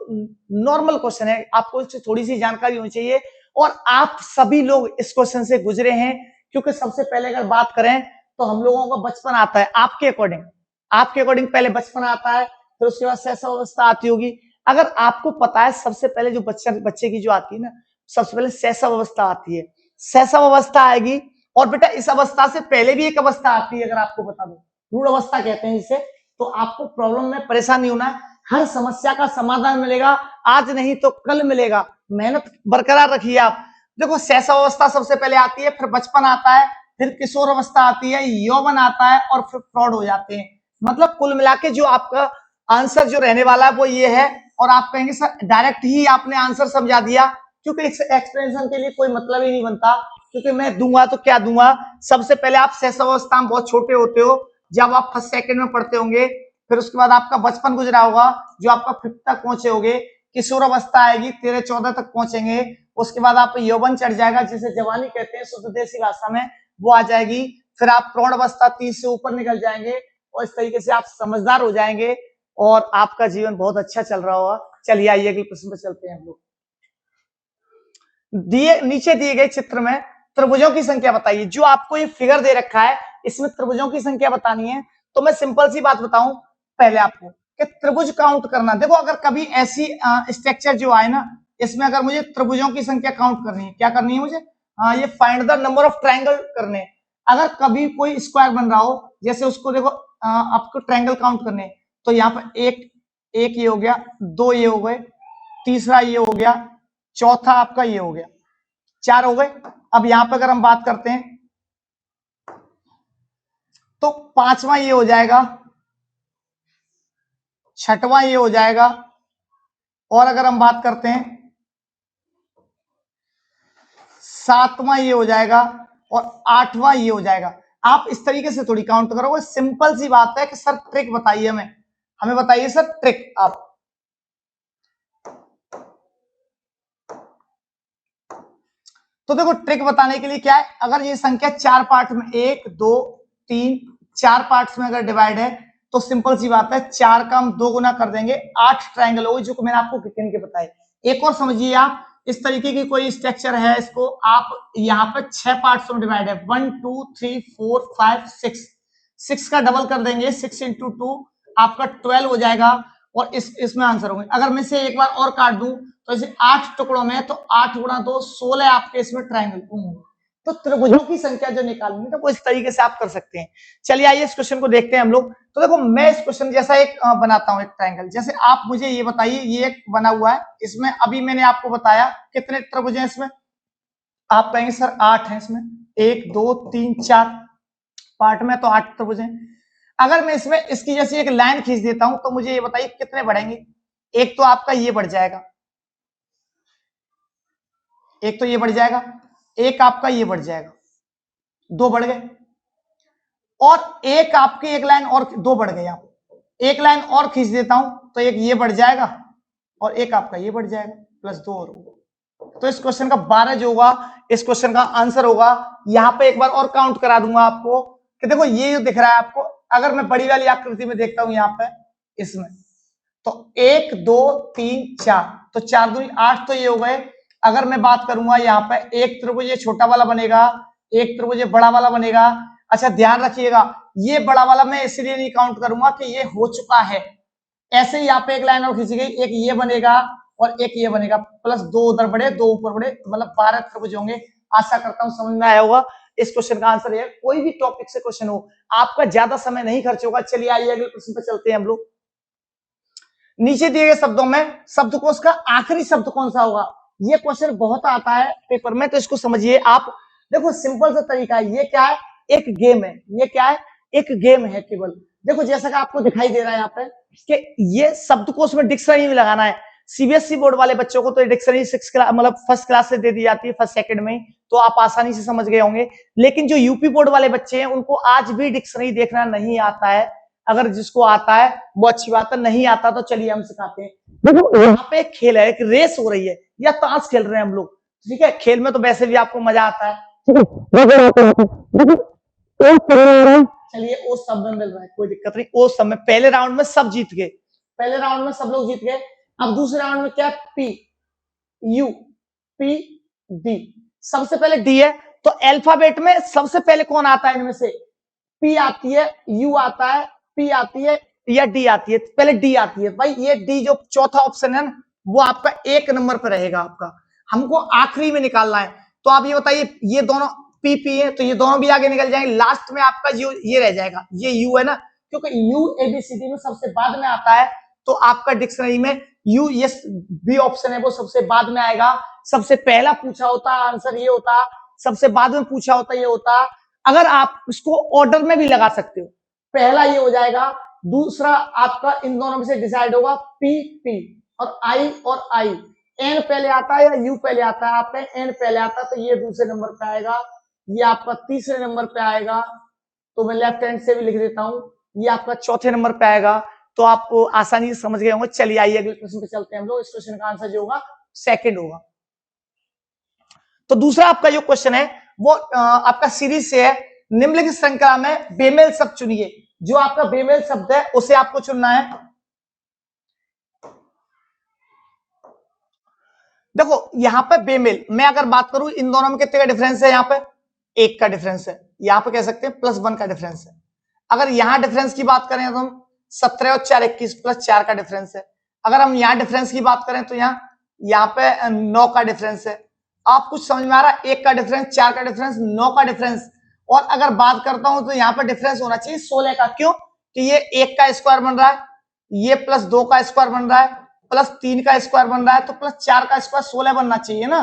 नॉर्मल क्वेश्चन है, आपको इससे थोड़ी सी जानकारी होनी चाहिए, और आप सभी लोग इस क्वेश्चन से गुजरे हैं। क्योंकि सबसे पहले अगर बात करें तो हम लोगों का बचपन आता है, आपके अकॉर्डिंग पहले बचपन आता है, फिर उसके बाद शैशवावस्था आती होगी। अगर आपको पता है सबसे पहले जो बच्चे की जो आती है ना, सबसे पहले शैशवावस्था आती है, शैशवावस्था आएगी, और बेटा इस अवस्था से पहले भी एक अवस्था आती है, अगर आपको बता दो, रूढ़ अवस्था कहते हैं इसे। तो आपको प्रॉब्लम में परेशान नहीं होना है, हर समस्या का समाधान मिलेगा, आज नहीं तो कल मिलेगा, मेहनत बरकरार रखिए आप। देखो शैशवावस्था सबसे पहले आती है, फिर बचपन आता है, फिर किशोर अवस्था आती है, यौवन आता है, और फिर प्रौढ़ हो जाते हैं। मतलब कुल मिला के जो आपका आंसर जो रहने वाला है वो ये है। और आप कहेंगे सर डायरेक्ट ही आपने आंसर समझा दिया, क्योंकि इस एक्सप्लेनेशन के लिए कोई मतलब ही नहीं बनता, क्योंकि मैं दूंगा तो क्या दूंगा। सबसे पहले आप शैशवावस्था में बहुत छोटे होते हो, जब आप फर्स्ट सेकंड में पढ़ते होंगे, फिर उसके बाद आपका बचपन गुजरा होगा, जो आपका 5th तक पहुंचे होगे, किशोर अवस्था आएगी, 13-14 तक पहुंचेंगे, उसके बाद आप यौवन चढ़ जाएगा, जिसे जवानी कहते हैं शुद्ध देसी भाषा में, वो आ जाएगी, फिर आप प्रौढ़ अवस्था 30 से ऊपर निकल जाएंगे, और इस तरीके से आप समझदार हो जाएंगे, और आपका जीवन बहुत अच्छा चल रहा होगा। चलिए आइए अगले प्रश्न पर चलते हैं हम लोग। नीचे दिए गए चित्र में त्रिभुजों की संख्या बताइए। जो आपको ये फिगर दे रखा है, इसमें त्रिभुजों की संख्या बतानी है। तो मैं सिंपल सी बात बताऊं पहले आपको कि त्रिभुज काउंट करना। देखो अगर कभी ऐसी स्ट्रक्चर जो आए ना, इसमें अगर मुझे त्रिभुजों की संख्या काउंट करनी है, क्या करनी है मुझे, ये find the number of triangle करने। अगर कभी कोई स्क्वायर बन रहा हो, जैसे उसको देखो आपको ट्रायंगल काउंट करने, तो यहाँ पर एक ये हो गया, 2 ये हो गए, तीसरा ये हो गया, चौथा आपका ये हो गया, 4 हो गए। अब यहां पर अगर हम बात करते हैं तो 5वां ये हो जाएगा, 6वां ये हो जाएगा, और अगर हम बात करते हैं 7वां ये हो जाएगा, और 8वां ये हो जाएगा। आप इस तरीके से थोड़ी काउंट करोगे। सिंपल सी बात है कि सर ट्रिक बताइए हमें बताइए सर ट्रिक आप। तो देखो ट्रिक बताने के लिए क्या है, अगर ये संख्या 4 पार्ट में 1 2 3 4 पार्ट्स में अगर डिवाइड है, तो सिंपल सी बात है 4 का हम 2 गुना कर देंगे, 8 ट्रायंगल हो गए, जो मैंने आपको गिन के बताए। एक और समझिए आप, इस तरीके की कोई स्ट्रक्चर है, इसको आप यहाँ पे 6 पार्ट्स में डिवाइड है, 1 2 3 4 5 6 का डबल कर देंगे, 6 × 2 आपका 12 हो जाएगा, और इसमें आंसर होंगे। अगर मैं इसे एक बार और काट दूं तो इसे 8 टुकड़ों में, तो 8 × 2 16 आपके इसमें ट्रायंगल होंगे। तो त्रिभुजों की संख्या जो निकालनी है तो वो इस तरीके से आप कर सकते हैं। चलिए आइए इस क्वेश्चन को देखते हैं हम लोग। तो देखो मैं इस क्वेश्चन जैसा एक बनाता हूं, एक ट्रायंगल। जैसे आप मुझे ये बताइए, ये एक बना हुआ है, इसमें अभी मैंने आपको बताया कितने त्रिभुज हैं इसमें। आप कहेंगे सर 8 हैं इसमें, 1 2 3 4 पार्ट में, तो 8 त्रिभुज हैं। अगर मैं इसमें इसकी जैसी एक लाइन खींच देता हूं, तो मुझे ये बताइए कितने बढ़ेंगे। एक तो आपका ये बढ़ जाएगा, एक तो ये बढ़ जाएगा, एक आपका ये बढ़ जाएगा, 2 बढ़ गए, और एक आपकी एक लाइन और 2 बढ़ गए। यहाँ एक लाइन और खींच देता हूं, तो एक ये बढ़ जाएगा, और एक आपका ये बढ़ जाएगा, +2 और होगा। तो इस क्वेश्चन का 12 जो होगा, इस क्वेश्चन का आंसर होगा। यहां पे एक बार और काउंट करा दूंगा आपको कि देखो ये जो दिख रहा है आपको, अगर मैं बड़ी वाली आकृति में देखता हूं यहाँ पे इसमें, तो 1 2 3 4, तो 4 दूनी 8, तो ये हो गए। अगर मैं बात करूंगा यहाँ पे, एक त्रिभुज ये छोटा वाला बनेगा, एक त्रिभुज ये बड़ा वाला बनेगा। अच्छा ध्यान रखिएगा, ये बड़ा वाला मैं इसलिए नहीं काउंट करूंगा कि ये हो चुका है। ऐसे ही यहाँ पे एक लाइन और खींची गई, एक ये बनेगा और एक ये बनेगा, +2 उधर बढ़े 2 ऊपर बढ़े, मतलब 12 त्रिभुज होंगे। आशा करता हूं समझ में आया होगा। इस क्वेश्चन का आंसर है, कोई भी टॉपिक से क्वेश्चन हो, आपका ज्यादा समय नहीं खर्च होगा। चलिए आइए अगले प्रश्न पर चलते हैं हम लोग। नीचे दिए गए शब्दों में शब्दकोश का आखिरी शब्द कौन सा होगा। ये क्वेश्चन बहुत आता है पेपर में, तो इसको समझिए आप। देखो सिंपल सा तरीका है, ये क्या है, एक गेम है। ये क्या है, एक गेम है केवल। देखो जैसा कि आपको दिखाई दे रहा है यहाँ पे कि ये शब्दकोश में डिक्शनरी में लगाना है। सीबीएसई बोर्ड वाले बच्चों को तो डिक्शनरी 6 क्लास मतलब फर्स्ट क्लास से दे दी जाती है, फर्स्ट सेकंड में, तो आप आसानी से समझ गए होंगे। लेकिन जो यूपी बोर्ड वाले बच्चे हैं, उनको आज भी डिक्शनरी देखना नहीं आता है। अगर जिसको आता है वो अच्छी बात है, नहीं आता तो चलिए हम सिखाते हैं। देखो यहाँ पे एक खेल है, एक रेस हो रही है या ताश खेल रहे हैं हम लोग, ठीक है। खेल में तो वैसे भी आपको मजा आता है, चलिए ओ सब में मिल रहा है, कोई दिक्कत नहीं। ओ सब में पहले राउंड में सब जीत गए, पहले राउंड में सब लोग जीत गए। अब दूसरे राउंड में क्या, पी यू पी डी, सबसे पहले डी है, तो अल्फाबेट में सबसे पहले कौन आता है इनमें से, पी आती है, यू आता है, पी आती है या डी आती है, पहले डी आती है। भाई ये डी जो चौथा ऑप्शन है ना, वो आपका 1 नंबर पर रहेगा, आपका हमको आखिरी में निकालना है। तो आप ये बताइए, ये दोनों पी पी है तो ये दोनों भी आगे निकल जाएंगे, लास्ट में आपका जो ये रह जाएगा, ये यू है ना, क्योंकि यू एबीसीडी में सबसे बाद में आता है, तो आपका डिक्शनरी में यू, ये बी ऑप्शन है वो सबसे बाद में आएगा। सबसे पहला पूछा होता आंसर ये होता, सबसे बाद में पूछा होता ये होता। अगर आप इसको ऑर्डर में भी लगा सकते हो, पहला ये हो जाएगा, दूसरा आपका इन दोनों में से डिसाइड होगा, पी पी और आई। एन पहले आता है या यू पहले आता है, आपका एन पहले आता है तो ये दूसरे नंबर पे आएगा, ये आपका तीसरे नंबर पे आएगा, तो मैं लेफ्ट हैंड से भी लिख देता हूं, ये आपका चौथे नंबर पे आएगा। तो आप आसानी से समझ गए होंगे। चलिए आइए अगले प्रश्न पे चलते हैं हम लोग। इस क्वेश्चन का आंसर जो होगा सेकंड होगा। तो दूसरा आपका जो क्वेश्चन है वो आपका सीरीज से है, निम्नलिखित श्रृंखला में बेमेल शब्द चुनिए। जो आपका बेमेल शब्द है उसे आपको चुनना है। देखो यहां पे बेमेल, मैं अगर बात करूं इन दोनों में कितने का डिफरेंस है, यहाँ पे 1 का डिफरेंस है, यहाँ पे कह सकते हैं +1 का डिफरेंस है। अगर यहां डिफरेंस की बात करें तो हम 17 और 4 21 +4 का डिफरेंस है। अगर हम यहाँ डिफरेंस की बात करें तो यहाँ पे 9 का डिफरेंस है। आप कुछ समझ में आ रहा है, 1 का डिफरेंस, 4 का डिफरेंस, 9 का डिफरेंस। और अगर बात करता हूं तो यहाँ पे डिफरेंस होना चाहिए 16 का, क्यों कि ये 1 का स्क्वायर बन रहा है, ये +2 का स्क्वायर बन रहा है, +3 का स्क्वायर बन रहा है, तो +4 का स्क्वायर 16 बनना चाहिए ना,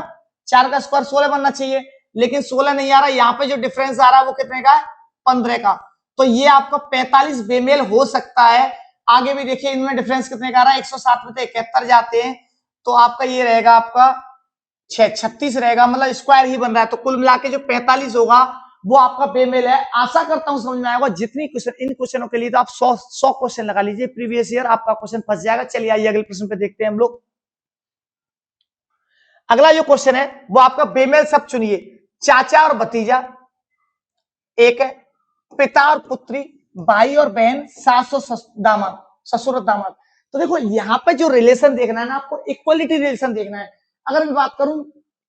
4 का स्क्वायर 16 बनना चाहिए, लेकिन 16 नहीं आ रहा। यहाँ पे जो डिफरेंस आ रहा है वो कितने का है, 15 का। तो ये आपका 45 बेमेल हो सकता है। आगे भी देखिए इनमें डिफरेंस कितने का आ रहा है, 107 में तो 71 जाते हैं, तो आपका ये रहेगा आपका 36 रहेगा, मतलब स्क्वायर ही बन रहा है। तो कुल मिला के जो 45 होगा वो आपका बेमेल है। आशा करता हूं समझ में आएगा। जितनी क्वेश्चन, इन क्वेश्चनों के लिए तो आप 100 क्वेश्चन लगा लीजिए प्रीवियस ईयर, आपका क्वेश्चन फंस जाएगा। चलिए आइए अगले प्रश्न पे देखते हैं हम लोग। अगला जो क्वेश्चन है वो आपका बेमेल शब्द चुनिए। चाचा और भतीजा एक है, पिता और पुत्री, भाई और बहन, सास और दामाद, ससुर और दामाद। तो देखो यहाँ पे जो रिलेशन देखना है ना, आपको इक्वलिटी रिलेशन देखना है। अगर मैं बात करूं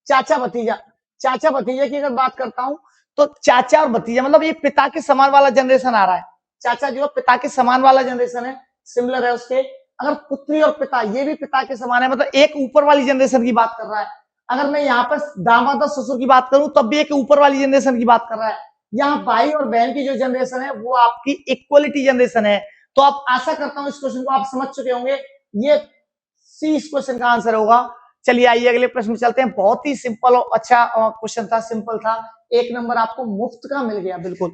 चाचा भतीजा की अगर बात करता हूं तो चाचा और भतीजा मतलब ये पिता के समान वाला जनरेशन आ रहा है। चाचा जो है पिता के समान वाला जनरेशन है, सिमिलर है उसके। अगर पुत्री और पिता, ये भी पिता के समान है, मतलब एक ऊपर वाली जनरेशन की बात कर रहा है। अगर मैं यहाँ पर दामाद और ससुर की बात करूं तब भी एक ऊपर वाली जनरेशन की बात कर रहा है। यहाँ भाई और बहन की जो जनरेशन है वो आपकी इक्वलिटी जनरेशन है। तो आप आशा करता हूं इस क्वेश्चन को आप समझ चुके होंगे। ये सी इस क्वेश्चन का आंसर होगा। चलिए आइए अगले प्रश्न में चलते हैं। बहुत ही सिंपल और अच्छा क्वेश्चन था, सिंपल था, 1 नंबर आपको मुफ्त का मिल गया बिल्कुल।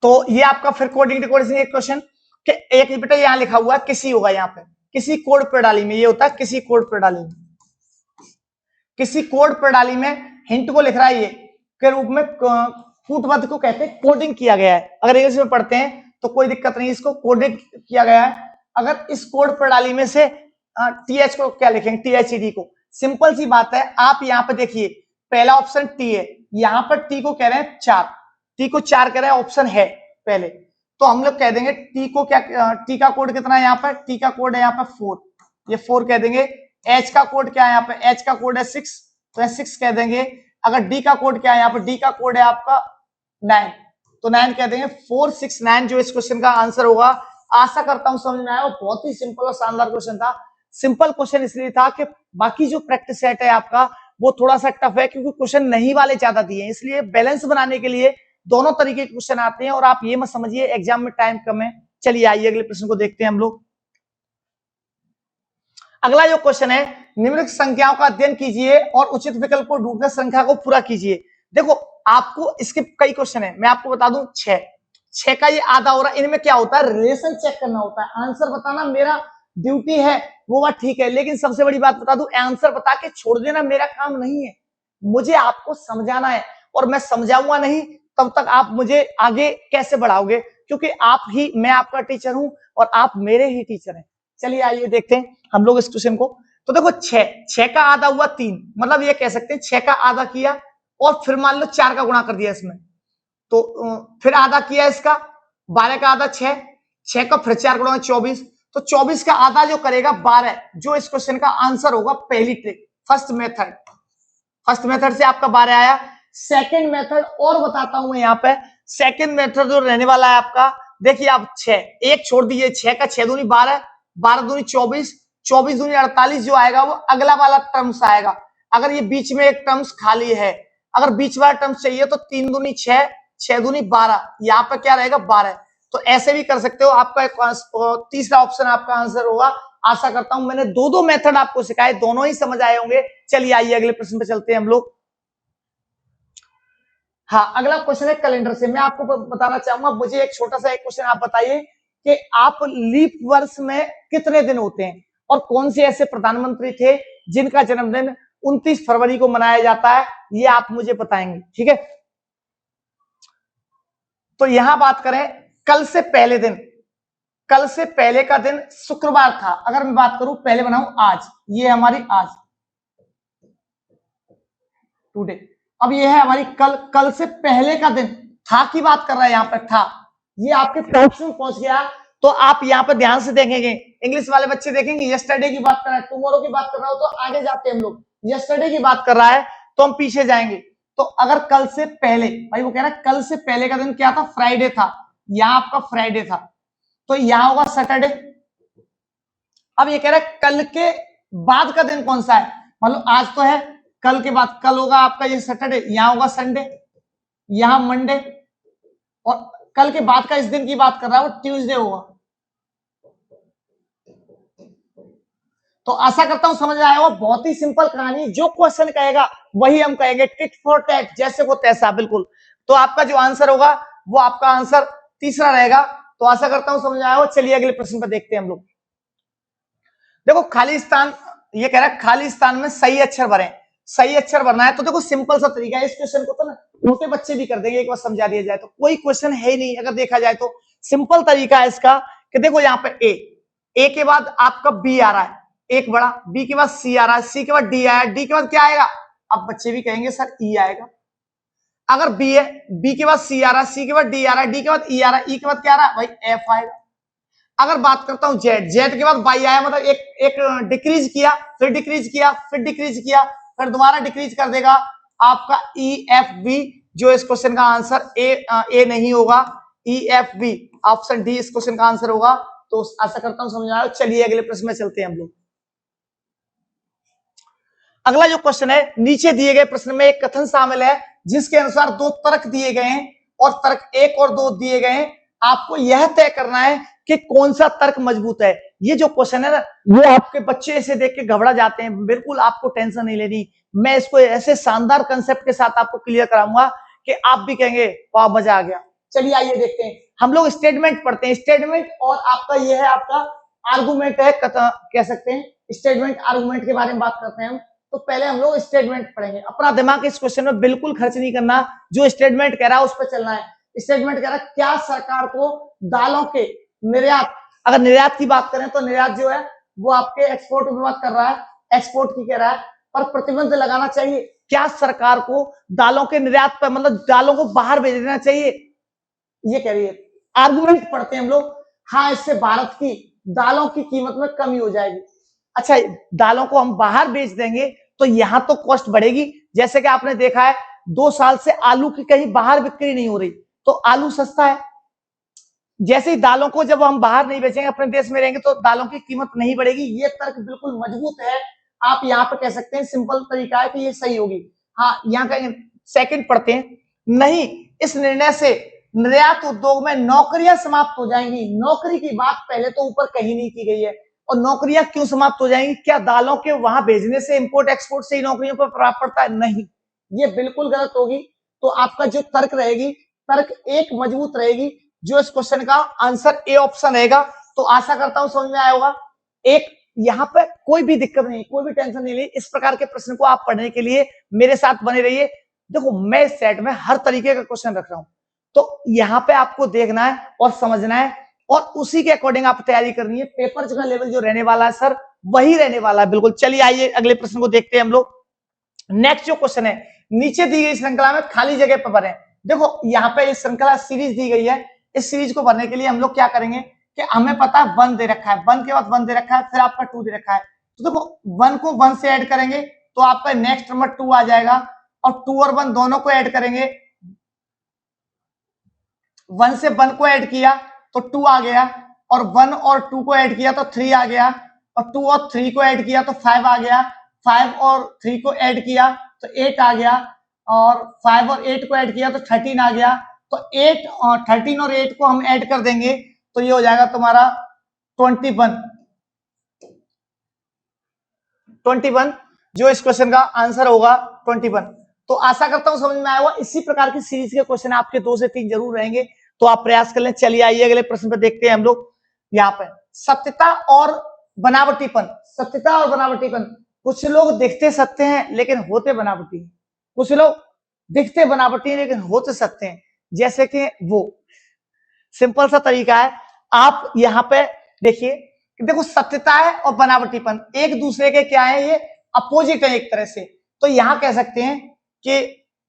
तो ये आपका फिर कोडिंग डिकोडिंग एक क्वेश्चन कि एक बेटा यहाँ लिखा हुआ है किसी, होगा यहाँ पे किसी कोड प्रणाली में, ये होता है किसी कोड प्रणाली में। किसी कोड प्रणाली में हिंट को लिख रहा है ये के रूप में, कूटबद्ध को कहते हैं कोडिंग किया गया है। अगर इंग्लिश में पढ़ते हैं तो कोई दिक्कत नहीं, इसको कोडिंग किया गया है। अगर इस कोड प्रणाली में से टीएच को क्या लिखेंगे, टीएचईडी को। सिंपल सी बात है, आप यहाँ पे देखिए पहला ऑप्शन टी है, यहाँ पर टी को कह रहे हैं 4, टी को 4 कह रहे हैं, ऑप्शन है पहले, तो हम लोग कह देंगे टी को क्या, टी का कोड कितना है यहाँ पर, टी का कोड है यहाँ पर 4, ये 4 कह देंगे। एच का कोड क्या है यहाँ पे, एच का कोड है 6, तो 6 कह देंगे। अगर डी का कोड क्या है यहाँ पे, डी का कोड है आपका 9, तो 9 कह देंगे। 4 6 9 जो इस क्वेश्चन का आंसर होगा। आशा करता हूं समझ में आया। बहुत ही सिंपल और शानदार क्वेश्चन था। सिंपल क्वेश्चन इसलिए था कि बाकी जो प्रैक्टिस सेट है आपका वो थोड़ा सा टफ है, क्योंकि क्वेश्चन नहीं वाले ज्यादा दिए हैं, इसलिए बैलेंस बनाने के लिए दोनों तरीके के क्वेश्चन आते हैं। और आप ये मत समझिए एग्जाम में टाइम कम है। चलिए आइए अगले प्रश्न को देखते हैं हम लोग। अगला जो क्वेश्चन है, निम्नलिखित संख्याओं का अध्ययन कीजिए और उचित विकल्प को ढूंढकर संख्या को पूरा कीजिए। देखो आपको इसके कई क्वेश्चन है, मैं आपको बता दूं 6 का ये आधा हो रहा है। इनमें क्या होता है, रिलेशन चेक करना होता है। आंसर बताना मेरा ड्यूटी है, वो बात ठीक है, लेकिन सबसे बड़ी बात बता दूं, आंसर बता के छोड़ देना मेरा काम नहीं है। मुझे आपको समझाना है, और मैं समझाऊंगा नहीं तब तक आप मुझे आगे कैसे बढ़ाओगे। क्योंकि मैं आपका टीचर हूं और आप मेरे ही टीचर हैं। चलिए आइए देखते हैं हम लोग इस क्वेश्चन को। तो देखो 6 का आधा हुआ 3, मतलब ये कह सकते हैं 6 का आधा किया और फिर मान लो 4 का गुणा कर दिया इसमें, तो फिर आधा किया इसका, 12 का आधा 6 का फिर 4 गुणा 24, तो 24 का आधा जो करेगा 12, जो इस क्वेश्चन का आंसर होगा पहली ट्रिक, फर्स्ट मेथड से आपका 12 आया। सेकंड मेथड और बताता हूं मैं यहाँ पे, सेकंड मेथड जो रहने वाला है आपका, देखिए आप 6 एक छोड़ दीजिए, 6 का 6 दूनी 12, 12 दूनी 24, 24 दूनी 48 जो आएगा वो अगला वाला टर्म्स आएगा। अगर ये बीच में एक टर्म्स खाली है, अगर बीच वाला टर्म्स चाहिए तो 3 दूनी 6, 6 दूनी 12, यहाँ पे क्या रहेगा 12। तो ऐसे भी कर सकते हो, आपका एक तीसरा ऑप्शन आपका आंसर होगा। आशा करता हूं मैंने दो मेथड आपको सिखाए, दोनों ही समझ आए होंगे। चलिए आइए अगले प्रश्न पे चलते हैं हम लोग। हाँ, अगला क्वेश्चन है कैलेंडर से। मैं आपको बताना चाहूंगा, मुझे एक छोटा सा एक क्वेश्चन आप बताइए कि आप लीप वर्ष में कितने दिन होते हैं और कौन से ऐसे प्रधानमंत्री थे जिनका जन्मदिन 29 फरवरी को मनाया जाता है, ये आप मुझे बताएंगे, ठीक है। तो यहां बात करें कल से पहले दिन, कल से पहले का दिन शुक्रवार था। अगर मैं बात करूं पहले बनाऊं आज, ये हमारी आज टुडे, अब ये है हमारी कल से पहले का दिन, था की बात कर रहा है यहाँ पे, था। ये आपके पॉइंट्स में पहुंच गया, तो आप यहाँ पे ध्यान से देखेंगे, इंग्लिश वाले बच्चे देखेंगे यस्टरडे की बात कर रहा है, टुमारो की बात कर रहा हो तो आगे जाते हैं हम लोग, यस्टरडे की बात कर रहा है तो हम पीछे जाएंगे। तो अगर कल से पहले, भाई वो कह रहा है कल से पहले का दिन क्या था, फ्राइडे था, यहाँ आपका फ्राइडे था, तो यहाँ होगा सैटरडे। अब ये कह रहा है कल के बाद का दिन कौन सा है, मतलब आज तो है, कल के बाद कल होगा आपका ये सैटरडे, यहां होगा संडे, यहां मंडे, और कल के बाद का इस दिन की बात कर रहा है वो ट्यूसडे होगा। तो आशा करता हूं समझ आया होगा, बहुत ही सिंपल कहानी, जो क्वेश्चन कहेगा वही हम कहेंगे, टिट फॉर टैट, जैसे को तैसा, बिल्कुल। तो आपका जो आंसर होगा वो आपका आंसर तीसरा रहेगा। तो आशा करता हूं समझ आया होगा। चलिए अगले प्रश्न पर देखते हैं हम लोग। देखो खाली स्थान, ये कह रहा है खाली स्थान में सही अक्षर भरें, सही अक्षर भरना है। तो देखो सिंपल सा तरीका है, इस क्वेश्चन को तो ना छोटे बच्चे भी कर देंगे, एक बार समझा दिया जाए तो कोई क्वेश्चन है ही नहीं। अगर देखा जाए तो सिंपल तरीका है इसका कि देखो यहाँ पे ए के बाद आपका बी आ रहा है, एक बड़ा, बी के बाद सी आ रहा है, सी के बाद डी आया, डी के बाद क्या आएगा, अब बच्चे भी कहेंगे सर ई आएगा। अगर बी है, बी के बाद सी आ रहा है, सी के बाद डी आ रहा है, डी के बाद ई आ रहा है, ई के बाद क्या आ रहा है भाई एफ आएगा। अगर बात करता हूं जेड, जेड के बाद वाई आया, मतलब एक डिक्रीज किया, फिर डिक्रीज किया, फिर डिक्रीज किया, फिर दोबारा डिक्रीज कर देगा आपका ई एफ बी, जो इस क्वेश्चन का आंसर ए नहीं होगा, E F B, option D इस क्वेश्चन का आंसर होगा। तो आशा करता हूं समझ आया। चलिए अगले प्रश्न में चलते हैं हम लोग। अगला जो क्वेश्चन है, नीचे दिए गए प्रश्न में एक कथन शामिल है जिसके अनुसार दो तर्क दिए गए हैं और तर्क 1 और 2 दिए गए हैं, आपको यह तय करना है कि कौन सा तर्क मजबूत है। ये जो क्वेश्चन है ना, वो आपके बच्चे इसे देख के घबरा जाते हैं, बिल्कुल आपको टेंशन नहीं लेनी, मैं इसको ऐसे शानदार कंसेप्ट के साथ आपको क्लियर कराऊंगा कि आप भी कहेंगे वाह मजा आ गया। चलिए आइए देखते हैं, हम लोग स्टेटमेंट पढ़ते हैं, स्टेटमेंट और आपका ये है आपका आर्गुमेंट है, कह सकते हैं स्टेटमेंट आर्गुमेंट के बारे में बात करते हैं हम। तो पहले हम लोग स्टेटमेंट पढ़ेंगे, अपना दिमाग इस क्वेश्चन में बिल्कुल खर्च नहीं करना, जो स्टेटमेंट कह रहा है उस पर चलना है। स्टेटमेंट कह रहा है क्या सरकार को दालों के निर्यात, अगर निर्यात की बात करें तो निर्यात जो है वो आपके एक्सपोर्ट की बात कर रहा है, एक्सपोर्ट की कह रहा है, पर प्रतिबंध लगाना चाहिए। क्या सरकार को दालों के निर्यात पर, मतलब दालों को बाहर भेज देना चाहिए, ये कह रही है। आर्गुमेंट पढ़ते हैं हम लोग, हाँ इससे भारत की दालों की कीमत में कमी हो जाएगी। अच्छा, दालों को हम बाहर बेच देंगे तो यहां तो कॉस्ट बढ़ेगी, जैसे कि आपने देखा है 2 साल से आलू की कहीं बाहर बिक्री नहीं हो रही, तो आलू सस्ता है। जैसे ही दालों को जब हम बाहर नहीं बेचेंगे, अपने देश में रहेंगे, तो दालों की कीमत नहीं बढ़ेगी। ये तर्क बिल्कुल मजबूत है, आप यहाँ पे कह सकते हैं सिंपल तरीका है कि ये सही होगी। हाँ, यहाँ का सेकंड पढ़ते हैं, नहीं इस निर्णय से निर्यात उद्योग में नौकरियां समाप्त हो जाएंगी। नौकरी की बात पहले तो ऊपर कहीं नहीं की गई है, और नौकरियां क्यों समाप्त हो जाएंगी, क्या दालों के वहां भेजने से, इंपोर्ट एक्सपोर्ट से ही नौकरियों पर प्रभाव पड़ता है, नहीं, ये बिल्कुल गलत होगी। तो आपका जो तर्क रहेगी, तर्क 1 मजबूत रहेगी, जो इस क्वेश्चन का आंसर ए ऑप्शन रहेगा। तो आशा करता हूं समझ में आया होगा। एक यहाँ पे कोई भी दिक्कत नहीं, कोई भी टेंशन नहीं ली, इस प्रकार के प्रश्न को आप पढ़ने के लिए मेरे साथ बने रहिए। देखो मैं इस सेट में हर तरीके का क्वेश्चन रख रहा हूं, तो यहाँ पे आपको देखना है और समझना है और उसी के अकॉर्डिंग आप तैयारी करनी है। पेपर का लेवल जो रहने वाला है सर वही रहने वाला है बिल्कुल। चलिए आइए अगले प्रश्न को देखते हैं हम लोग। नेक्स्ट जो क्वेश्चन है, नीचे दी गई श्रृंखला में खाली जगह पर भरें। देखो यहाँ पे इस श्रृंखला सीरीज दी गई है, इस सीरीज को भरने के लिए हम लोग क्या करेंगे कि हमें पता है 1 दे रखा है, 1 के बाद 1 दे रखा है, फिर आपका 2 दे रखा है। तो देखो 1 को 1 से ऐड करेंगे तो आपका नेक्स्ट नंबर 2 आ जाएगा और 2 और 1 दोनों को ऐड करेंगे, 1 से 1 को ऐड किया तो 2 आ गया और 1 और 2 को ऐड किया तो 3 आ गया और 2 और 3 को ऐड किया तो 5 आ गया, 5 और 3 को ऐड किया तो 8 आ गया और 5 और 8 को ऐड किया तो 13 आ गया। तो 8 और 13 और 8 को हम ऐड कर देंगे तो ये हो जाएगा तुम्हारा 21 जो इस क्वेश्चन का आंसर होगा 21। तो आशा करता हूं समझ में आया होगा। इसी प्रकार की सीरीज के क्वेश्चन आपके 2 से 3 जरूर रहेंगे, तो आप प्रयास कर लें। चलिए आइए अगले प्रश्न पे देखते हैं हम लोग। यहाँ पे सत्यता और बनावटीपन, सत्यता और बनावटीपन। कुछ लोग दिखते सत्य हैं लेकिन होते बनावटी हैं, कुछ लोग दिखते बनावटी हैं लेकिन होते सत्य हैं। जैसे कि वो सिंपल सा तरीका है, आप यहाँ पे देखिए, देखो सत्यता है और बनावटीपन एक दूसरे के क्या है, ये अपोजिट है एक तरह से। तो यहां कह सकते हैं कि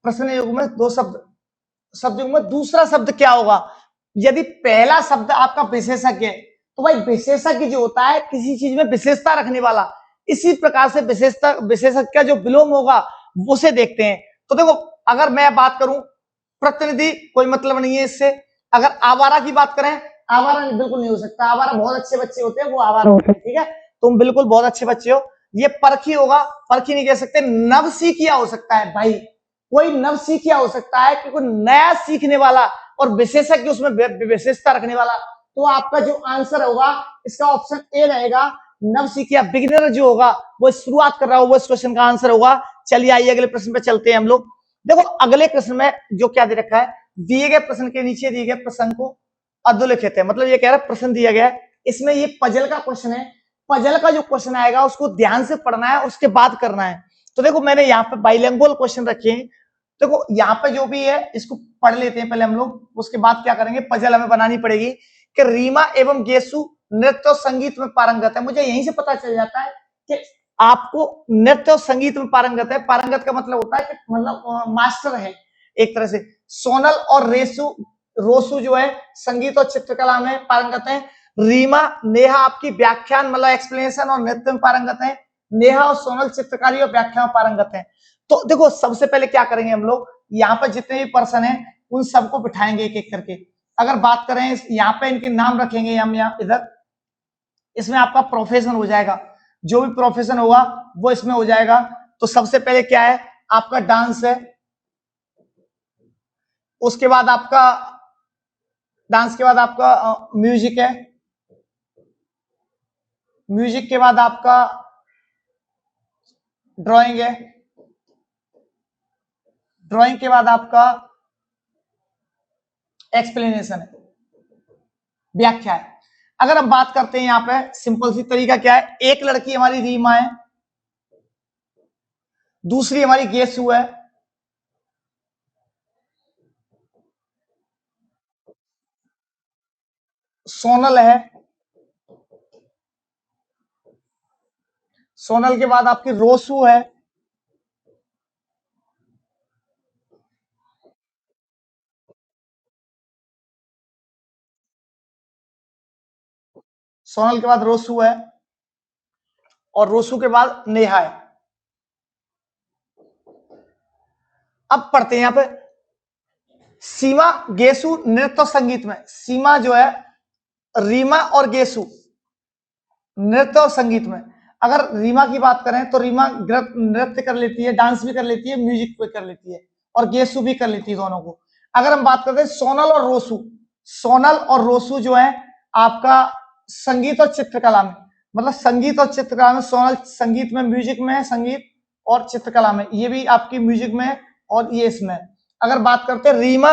प्रश्न युग में 2 शब्द, शब्द युग में दूसरा शब्द क्या होगा। यदि पहला शब्द आपका विशेषज्ञ है तो भाई विशेषज्ञ जो होता है किसी चीज में विशेषता रखने वाला, इसी प्रकार से विशेषता विशेषज्ञ का जो विलोम होगा उसे देखते हैं। तो देखो अगर मैं बात करूं प्रतिनिधि, कोई मतलब नहीं है इससे। अगर आवारा की बात करें, आवारा बिल्कुल नहीं हो सकता, आवारा बहुत अच्छे बच्चे होते हैं, वो आवारा होते हैं, ठीक है, तुम बिल्कुल बहुत अच्छे बच्चे हो। ये परखी होगा, परखी नहीं कह सकते। नवसीखिया हो सकता है भाई, कोई नवसीखिया हो सकता है कि कोई नया सीखने वाला और विशेषज्ञ उसमें विशेषता रखने वाला। तो आपका जो आंसर होगा इसका ऑप्शन ए रहेगा, नवसीखिया। बिगिनर जो होगा वो शुरुआत कर रहा होगा, इस क्वेश्चन का आंसर होगा। चलिए आइए अगले प्रश्न पे चलते हैं हम लोग। देखो अगले प्रश्न में जो क्या दे रखा है, दिए गए प्रश्न के नीचे दिए गए प्रश्न को अधोलिखित है, मतलब ये कह रहा है प्रश्न दिया गया है, इसमें ये पजल का क्वेश्चन है, पजल का जो क्वेश्चन आएगा उसको ध्यान से पढ़ना है, उसके बाद करना है। तो देखो मैंने यहाँ पे बाइलिंगुअल क्वेश्चन रखे हैं। देखो यहाँ पे जो भी है इसको पढ़ लेते हैं पहले हम लोग, उसके बाद क्या करेंगे, पजल हमें बनानी पड़ेगी कि रीमा एवं गेसु नृत्य और संगीत में पारंगत है। मुझे यहीं से पता चल जाता है कि आपको नृत्य और संगीत में पारंगत है। पारंगत का मतलब होता है कि मतलब मास्टर है एक तरह से। सोनल और रोसू जो है संगीत और चित्रकला में पारंगत है। रीमा नेहा आपकी व्याख्यान मतलब एक्सप्लेनेशन और नृत्य में पारंगत है। नेहा और सोनल चित्रकारी और व्याख्यान में पारंगत है। तो देखो सबसे पहले क्या करेंगे हम लोग, यहाँ पर जितने भी पर्सन है उन सबको बिठाएंगे एक एक करके। अगर बात करें यहाँ पे इनके नाम रखेंगे हम, यहाँ इधर इसमें आपका प्रोफेशन हो जाएगा, जो भी प्रोफेशन होगा वो इसमें हो जाएगा। तो सबसे पहले क्या है आपका डांस है, उसके बाद आपका डांस के बाद आपका म्यूजिक है, म्यूजिक के बाद आपका ड्राइंग है, ड्राइंग के बाद आपका एक्सप्लेनेशन है, व्याख्या है। अगर हम बात करते हैं यहाँ पे सिंपल सी तरीका क्या है, एक लड़की हमारी रीमा है, दूसरी हमारी गेसु है, सोनल है, सोनल के बाद आपकी रोसू है, सोनल के बाद रोसू है और रोसू के बाद नेहा है। अब पढ़ते हैं यहाँ पे सीमा गेसु नृत्य और संगीत में। सीमा जो है रीमा और गेसु नृत्य और संगीत में। अगर रीमा की बात करें तो रीमा नृत्य कर लेती है, डांस भी कर लेती है, म्यूजिक भी कर लेती है और गेसु भी कर लेती है दोनों को। अगर हम बात करते हैं सोनल और रोसू, सोनल और रोसू जो है आपका संगीत और चित्रकला में, मतलब संगीत और चित्रकला में। सोनल संगीत में, म्यूजिक में है, संगीत और चित्रकला में, ये भी आपकी म्यूजिक में और ये इसमें। अगर बात करते हैं रीमा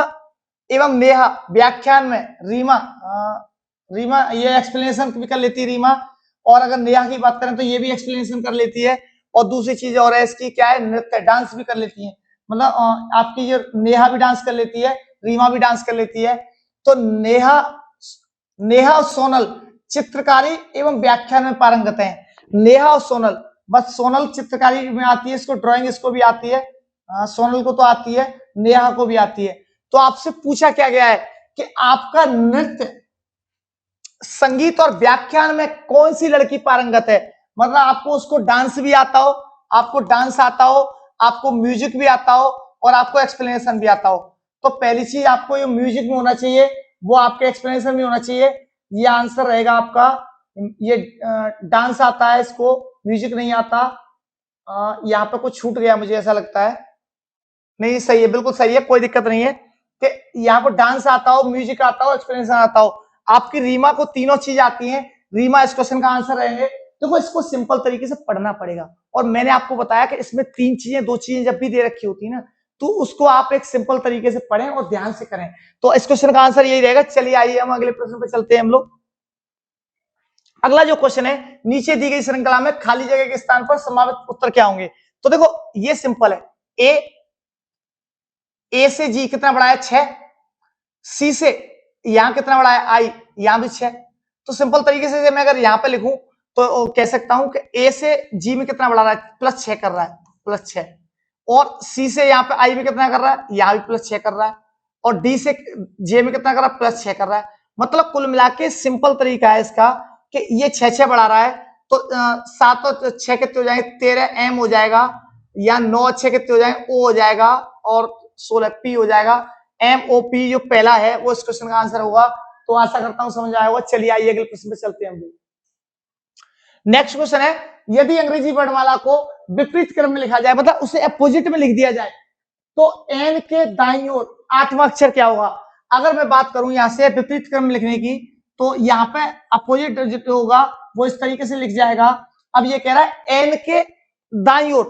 एवं नेहा व्याख्यान में, रीमा ये एक्सप्लेनेशन भी कर लेती है रीमा, और अगर नेहा की बात करें तो ये भी एक्सप्लेनेशन कर लेती है। और दूसरी चीज और है इसकी क्या है, नृत्य डांस भी कर लेती है, मतलब आपकी ये नेहा भी डांस कर लेती है रीमा भी डांस कर लेती है। तो नेहा नेहा और सोनल चित्रकारी एवं व्याख्यान में पारंगत हैं। नेहा और सोनल, बस सोनल चित्रकारी में आती है, इसको ड्राइंग इसको भी आती है, सोनल को तो आती है, नेहा को भी आती है। तो आपसे पूछा क्या गया है कि आपका नृत्य, संगीत और व्याख्यान में कौन सी लड़की पारंगत है। मतलब आपको उसको डांस भी आता हो, आपको डांस आता हो, आपको म्यूजिक भी आता हो और आपको एक्सप्लेनेशन भी आता हो। तो पहली चीज आपको ये म्यूजिक में होना चाहिए, वो आपके एक्सप्लेनेशन में होना चाहिए। ये आंसर रहेगा आपका। ये डांस आता है इसको, म्यूजिक नहीं आता। यहाँ पे कुछ छूट गया मुझे ऐसा लगता है। नहीं, सही है, बिल्कुल सही है, कोई दिक्कत नहीं है कि यहाँ पर डांस आता हो, म्यूजिक आता हो, एक्सप्लेनेशन आता हो। आपकी रीमा को तीनों चीज आती हैं, रीमा इस क्वेश्चन का आंसर रहेंगे। देखो इसको सिंपल तरीके से पढ़ना पड़ेगा, और मैंने आपको बताया कि इसमें तीन चीजें, दो चीजें जब भी दे रखी होती है ना, तो उसको आप एक सिंपल तरीके से पढ़ें और ध्यान से करें। तो इस क्वेश्चन का आंसर यही रहेगा। चलिए आइए हम अगले प्रश्न पे चलते हैं हम लोग। अगला जो क्वेश्चन है, नीचे दी गई श्रृंखला में खाली जगह के स्थान पर संभावित उत्तर क्या होंगे। तो देखो ये सिंपल है। ए से जी कितना बड़ा है, 6। सी से यहां कितना बड़ा है, आई, यहां भी 6। तो सिंपल तरीके से मैं अगर यहां पे लिखूं तो कह सकता हूं कि ए से जी में कितना बढ़ा रहा है, +6 कर रहा है, +6। और सी से यहाँ पे आई में कितना कर रहा है, यहाँ भी +6 कर रहा है। और डी से जे में कितना कर रहा है, +6 कर रहा है। मतलब कुल मिला के सिंपल तरीका है इसका कि ये 6 बढ़ा रहा है। तो 7 और 6 कितने हो जाएंगे, 13 एम हो जाएगा, या 9 और 6 कितने हो जाएंगे, ओ हो जाएगा, और 16 पी हो जाएगा। एम ओ पी जो पहला है वो इस क्वेश्चन का आंसर होगा। तो आशा करता हूं समझ आया होगा। चलिए आइए अगले प्रश्न पे चलते हैं हम लोग। नेक्स्ट क्वेश्चन है, यदि अंग्रेजी वर्णमाला को विपरीत क्रम में लिखा जाए, मतलब उसे अपोजिट में लिख दिया जाए, तो एन के दाईं ओर 8वां अक्षर क्या होगा। अगर मैं बात करूं यहां से विपरीत क्रम में लिखने की, तो यहाँ पे अपोजिट जो होगा वो इस तरीके से लिख जाएगा। अब ये कह रहा है एन के दाईं ओर,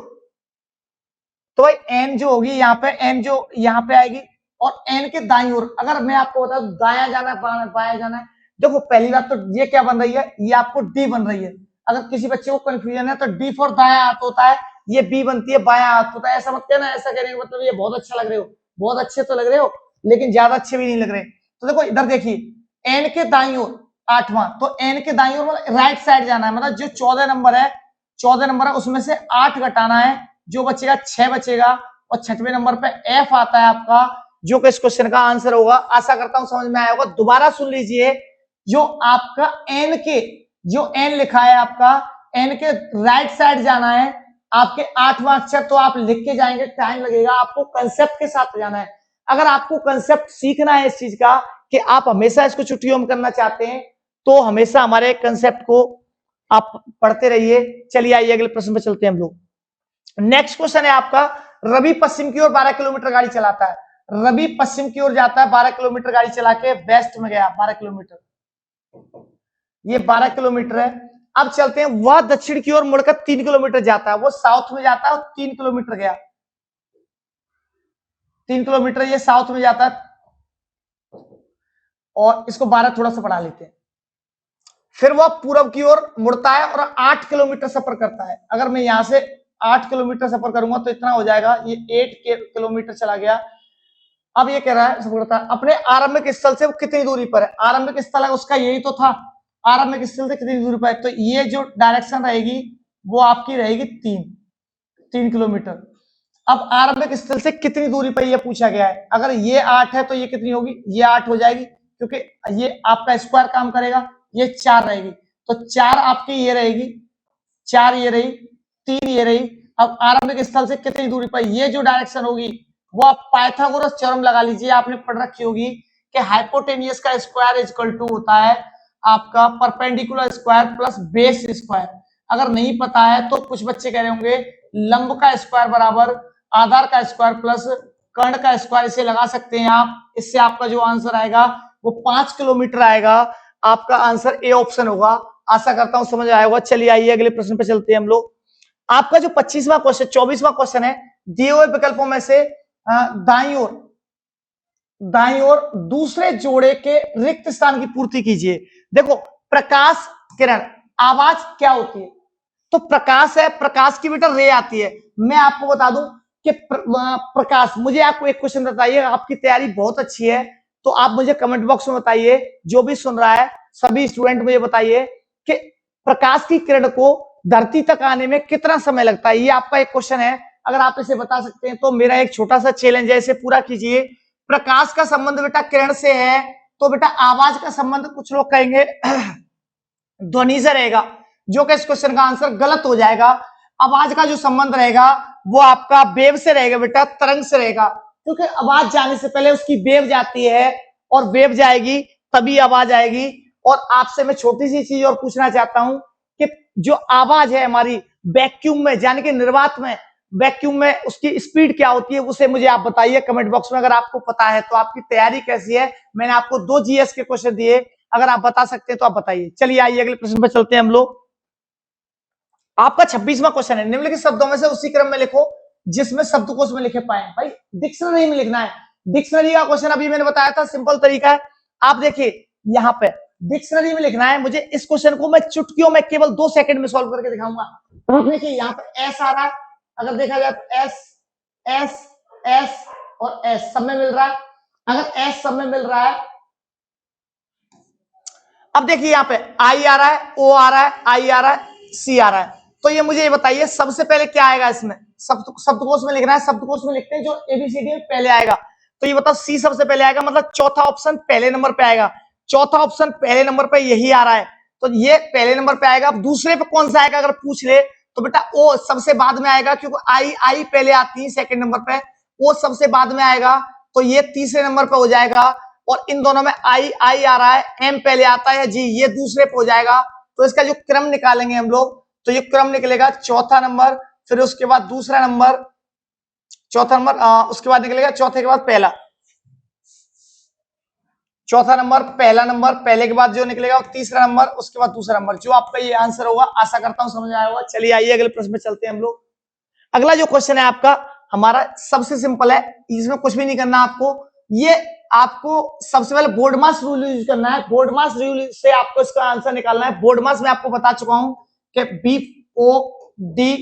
तो भाई एन जो होगी यहाँ पे, एन जो यहाँ पे आएगी, और एन के दाईं ओर अगर मैं आपको बता दूं दाया जाना है बाया जाना है। देखो पहली बात तो ये क्या बन रही है, ये आपको डी बन रही है। अगर किसी बच्चे को कंफ्यूजन है तो डी फॉर दाया हाथ होता है, ये बी बनती है बाया हाथ होता है। ऐसा मत कहना, ऐसा कहने का मतलब ये बहुत अच्छा लग रहे हो, बहुत अच्छे तो लग रहे हो लेकिन ज्यादा अच्छे भी नहीं लग रहे। तो देखो इधर देखिए, एन के दाईं ओर 8वां, तो एन के दाईं ओर मतलब राइट साइड जाना है। मतलब जो 14 नंबर है, 14 नंबर है उसमें से 8 घटाना है, जो बचेगा 6 बचेगा। और 6वें नंबर पे एफ आता है आपका, जो कि इस क्वेश्चन का आंसर होगा। आशा करता हूं समझ में आया होगा। दोबारा सुन लीजिए, जो आपका एन के, जो एन लिखा है आपका, एन के राइट साइड जाना है आपके 8वां अक्षर, तो आप लिख के जाएंगे, टाइम लगेगा। आपको कंसेप्ट के साथ जाना है। अगर आपको कंसेप्ट सीखना है इस चीज का कि आप हमेशा इसको छुट्टियों में करना चाहते हैं, तो हमेशा हमारे कंसेप्ट को आप पढ़ते रहिए। चलिए आइए अगले प्रश्न पर चलते हैं हम लोग। नेक्स्ट क्वेश्चन है आपका, रवि पश्चिम की ओर 12 किलोमीटर गाड़ी चलाता है। रवि पश्चिम की ओर जाता है, 12 किलोमीटर गाड़ी चला के वेस्ट में गया, 12 किलोमीटर, ये 12 किलोमीटर है। अब चलते हैं, वह दक्षिण की ओर मुड़कर 3 किलोमीटर जाता है। वो साउथ में जाता है और 3 किलोमीटर गया, 3 किलोमीटर ये साउथ में जाता है। और इसको 12 थोड़ा सा बढ़ा लेते हैं। फिर वह पूर्व की ओर मुड़ता है और 8 किलोमीटर सफर करता है। अगर मैं यहां से 8 किलोमीटर सफर करूंगा तो इतना हो जाएगा, ये 8 किलोमीटर चला गया। अब ये कह रहा है सफर करता है अपने आरंभिक स्थल से वो कितनी दूरी पर है। आरंभिक स्थल है उसका यही तो था, आरंभिक स्थल से कितनी दूरी पर है। तो ये जो डायरेक्शन रहेगी वो आपकी रहेगी 3 किलोमीटर। अब आरंभिक स्थल से कितनी दूरी पर यह पूछा गया है। अगर ये 8 है तो ये कितनी होगी, ये 8 हो जाएगी, क्योंकि ये आपका स्क्वायर काम करेगा। ये 4 रहेगी, तो 4 आपकी ये रहेगी, 4 ये रही, 3 ये रही। अब आरंभिक स्थल से कितनी दूरी पर, ये जो डायरेक्शन होगी वो आप पाइथागोरस थ्योरम लगा लीजिए, आपने पढ़ रखी होगी कि हाइपोटेनियस का स्क्वायर इक्वल टू होता है आपका perpendicular square plus base square. अगर नहीं पता है तो कुछ बच्चे कह रहे होंगे लंब का स्क्वायर बराबर आधार का स्क्वायर प्लस कर्ण का स्क्वायर, इसे लगा सकते हैं आप। इससे आपका जो आंसर आएगा वो 5 किलोमीटर आएगा। आपका आंसर ए ऑप्शन होगा। आशा करता हूं समझ आया होगा। चलिए आइए अगले प्रश्न पे चलते हैं हम लोग। आपका जो 25वां क्वेश्चन, 24वां क्वेश्चन है, दिए हुए विकल्पों में से दाईं ओर दूसरे जोड़े के रिक्त स्थान की पूर्ति कीजिए। देखो प्रकाश किरण, आवाज क्या होती है, तो प्रकाश है, प्रकाश की बेटा रे आती है। मैं आपको बता दूं कि प्रकाश, मुझे आपको एक क्वेश्चन बताइए, आपकी तैयारी बहुत अच्छी है तो आप मुझे कमेंट बॉक्स में बताइए, जो भी सुन रहा है सभी स्टूडेंट मुझे बताइए कि प्रकाश की किरण को धरती तक आने में कितना समय लगता है। ये आपका एक क्वेश्चन है, अगर आप इसे बता सकते हैं तो मेरा एक छोटा सा चैलेंज है, इसे पूरा कीजिए। प्रकाश का संबंध बेटा किरण से है, तो बेटा आवाज का संबंध कुछ लोग कहेंगे ध्वनि से रहेगा, जो कि इस क्वेश्चन का आंसर गलत हो जाएगा। आवाज का जो संबंध रहेगा वो आपका वेव से रहेगा बेटा, तरंग से रहेगा, क्योंकि आवाज जाने से पहले उसकी वेव जाती है और वेव जाएगी तभी आवाज आएगी। और आपसे मैं छोटी सी चीज और पूछना चाहता हूं कि जो आवाज है हमारी वैक्यूम में, यानी कि निर्वात में, वैक्यूम में उसकी स्पीड क्या होती है, उसे मुझे आप बताइए कमेंट बॉक्स में, अगर आपको पता है तो। आपकी तैयारी कैसी है? मैंने आपको 2 जीएस के क्वेश्चन दिए, अगर आप बता सकते हैं तो आप बताइए। चलिए आइए अगले प्रश्न पर चलते हैं हम लोग। आपका 26वां क्वेश्चन है, निम्नलिखित शब्दों में से उसी क्रम में लिखो जिसमें शब्दकोश में लिखे पाए। भाई डिक्शनरी में लिखना है। डिक्शनरी का क्वेश्चन अभी मैंने बताया था, सिंपल तरीका है। आप देखिए यहाँ पे डिक्शनरी में लिखना है। मुझे इस क्वेश्चन को मैं चुटकियों में केवल 2 सेकंड में सॉल्व करके दिखाऊंगा। आप देखिए यहाँ पे एस आ रहा है, अगर देखा जाए तो एस एस एस और एस सब में मिल रहा है। अगर एस सब में मिल रहा है, अब देखिए यहाँ पे आई आ रहा है, ओ आ रहा है, आई आ रहा है, सी आ रहा है, तो ये मुझे ये बताइए सबसे पहले क्या आएगा इसमें? शब्दकोश में लिखना है, शब्दकोश में लिखते हैं जो एबीसीडी पहले आएगा, तो ये बताओ सी सबसे पहले आएगा, मतलब चौथा ऑप्शन पहले नंबर पे आएगा। चौथा ऑप्शन पहले नंबर पे यही आ रहा है, तो ये पहले नंबर पे आएगा। अब दूसरे पे कौन सा आएगा अगर पूछ ले तो बेटा ओ सबसे बाद में आएगा, क्योंकि आई आई पहले आती है सेकंड नंबर पे, ओ सबसे बाद में आएगा, तो ये तीसरे नंबर पे हो जाएगा। और इन दोनों में आई आई आ रहा है, एम पहले आता है जी, ये दूसरे पे हो जाएगा। तो इसका जो क्रम निकालेंगे हम लोग, तो ये क्रम निकलेगा चौथा नंबर, फिर उसके बाद दूसरा नंबर, चौथा नंबर, उसके बाद निकलेगा चौथे के बाद पहला, चौथा नंबर पहला नंबर, पहले के बाद जो निकलेगा वो तीसरा नंबर, उसके बाद दूसरा नंबर, जो आपका ये आंसर होगा। आशा करता हूं समझ आया होगा। चलिए आइए अगले प्रश्न में चलते हैं हम लोग। अगला जो क्वेश्चन है आपका हमारा सबसे सिंपल है, इसमें कुछ भी नहीं करना आपको। ये आपको सबसे पहले बोर्ड मास रूल यूज करना है। बोर्ड मास रूल से आपको इसका आंसर निकालना है। बोर्ड मास में आपको बता चुका हूं कि B O D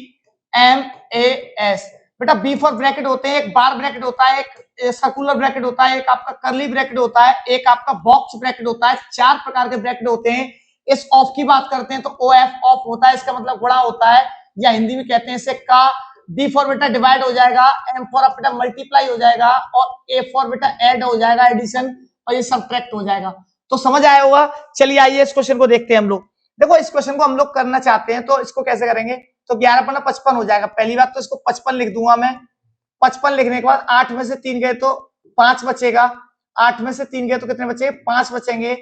M A S, बेटा बी फॉर ब्रैकेट होते हैं, एक बार ब्रैकेट होता है, एक सर्कुलर ब्रैकेट होता है, एक आपका कर्ली ब्रैकेट होता है, एक आपका बॉक्स ब्रैकेट होता है। 4 प्रकार के ब्रैकेट होते हैं। इस ऑफ की बात करते हैं तो ओ एफ ऑफ होता है, इसका मतलब गुणा होता है, या हिंदी में कहते हैं इसे का। डी फॉर बेटा डिवाइड हो जाएगा, एम फॉर बेटा मल्टीप्लाई हो जाएगा, और ए फॉर बेटा ऐड हो जाएगा, एडिशन, और ये सबट्रैक्ट हो जाएगा। तो समझ आया होगा। चलिए आइए इस क्वेश्चन को देखते हैं हम लोग। देखो इस क्वेश्चन को हम लोग करना चाहते हैं तो इसको कैसे करेंगे, तो 11 पन्ना 55 हो जाएगा। पहली बात तो इसको 55 लिख दूंगा मैं। 55 लिखने के बाद 8 में से 3 गए तो 5 बचेगा, 8 में से 3 गए तो कितने बचे? 5 बचेंगे,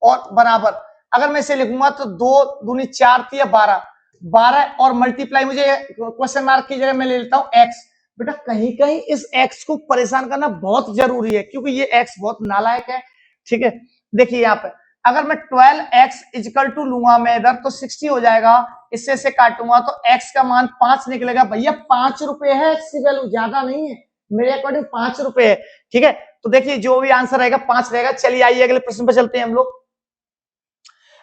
और बराबर अगर मैं इसे लिखूंगा तो 2 दूनी 4 थी या 12, 12 और मल्टीप्लाई, मुझे क्वेश्चन मार्क की जगह मैं ले लेता हूं एक्स। बेटा कहीं कहीं इस एक्स को परेशान करना बहुत जरूरी है, क्योंकि ये एक्स बहुत नालायक है। ठीक है, देखिए यहाँ पे अगर मैं 12x इजिकल टू लूंगा मैं इधर तो 60 हो जाएगा, इससे से काटूंगा तो x का मान 5 निकलेगा। भैया 5 रुपए है, x की वैल्यू ज्यादा नहीं है, मेरे अकॉर्डिंग 5 रुपए है। ठीक है, तो देखिए जो भी आंसर रहेगा 5 रहेगा। चलिए आइए अगले प्रश्न पर चलते हैं हम लोग।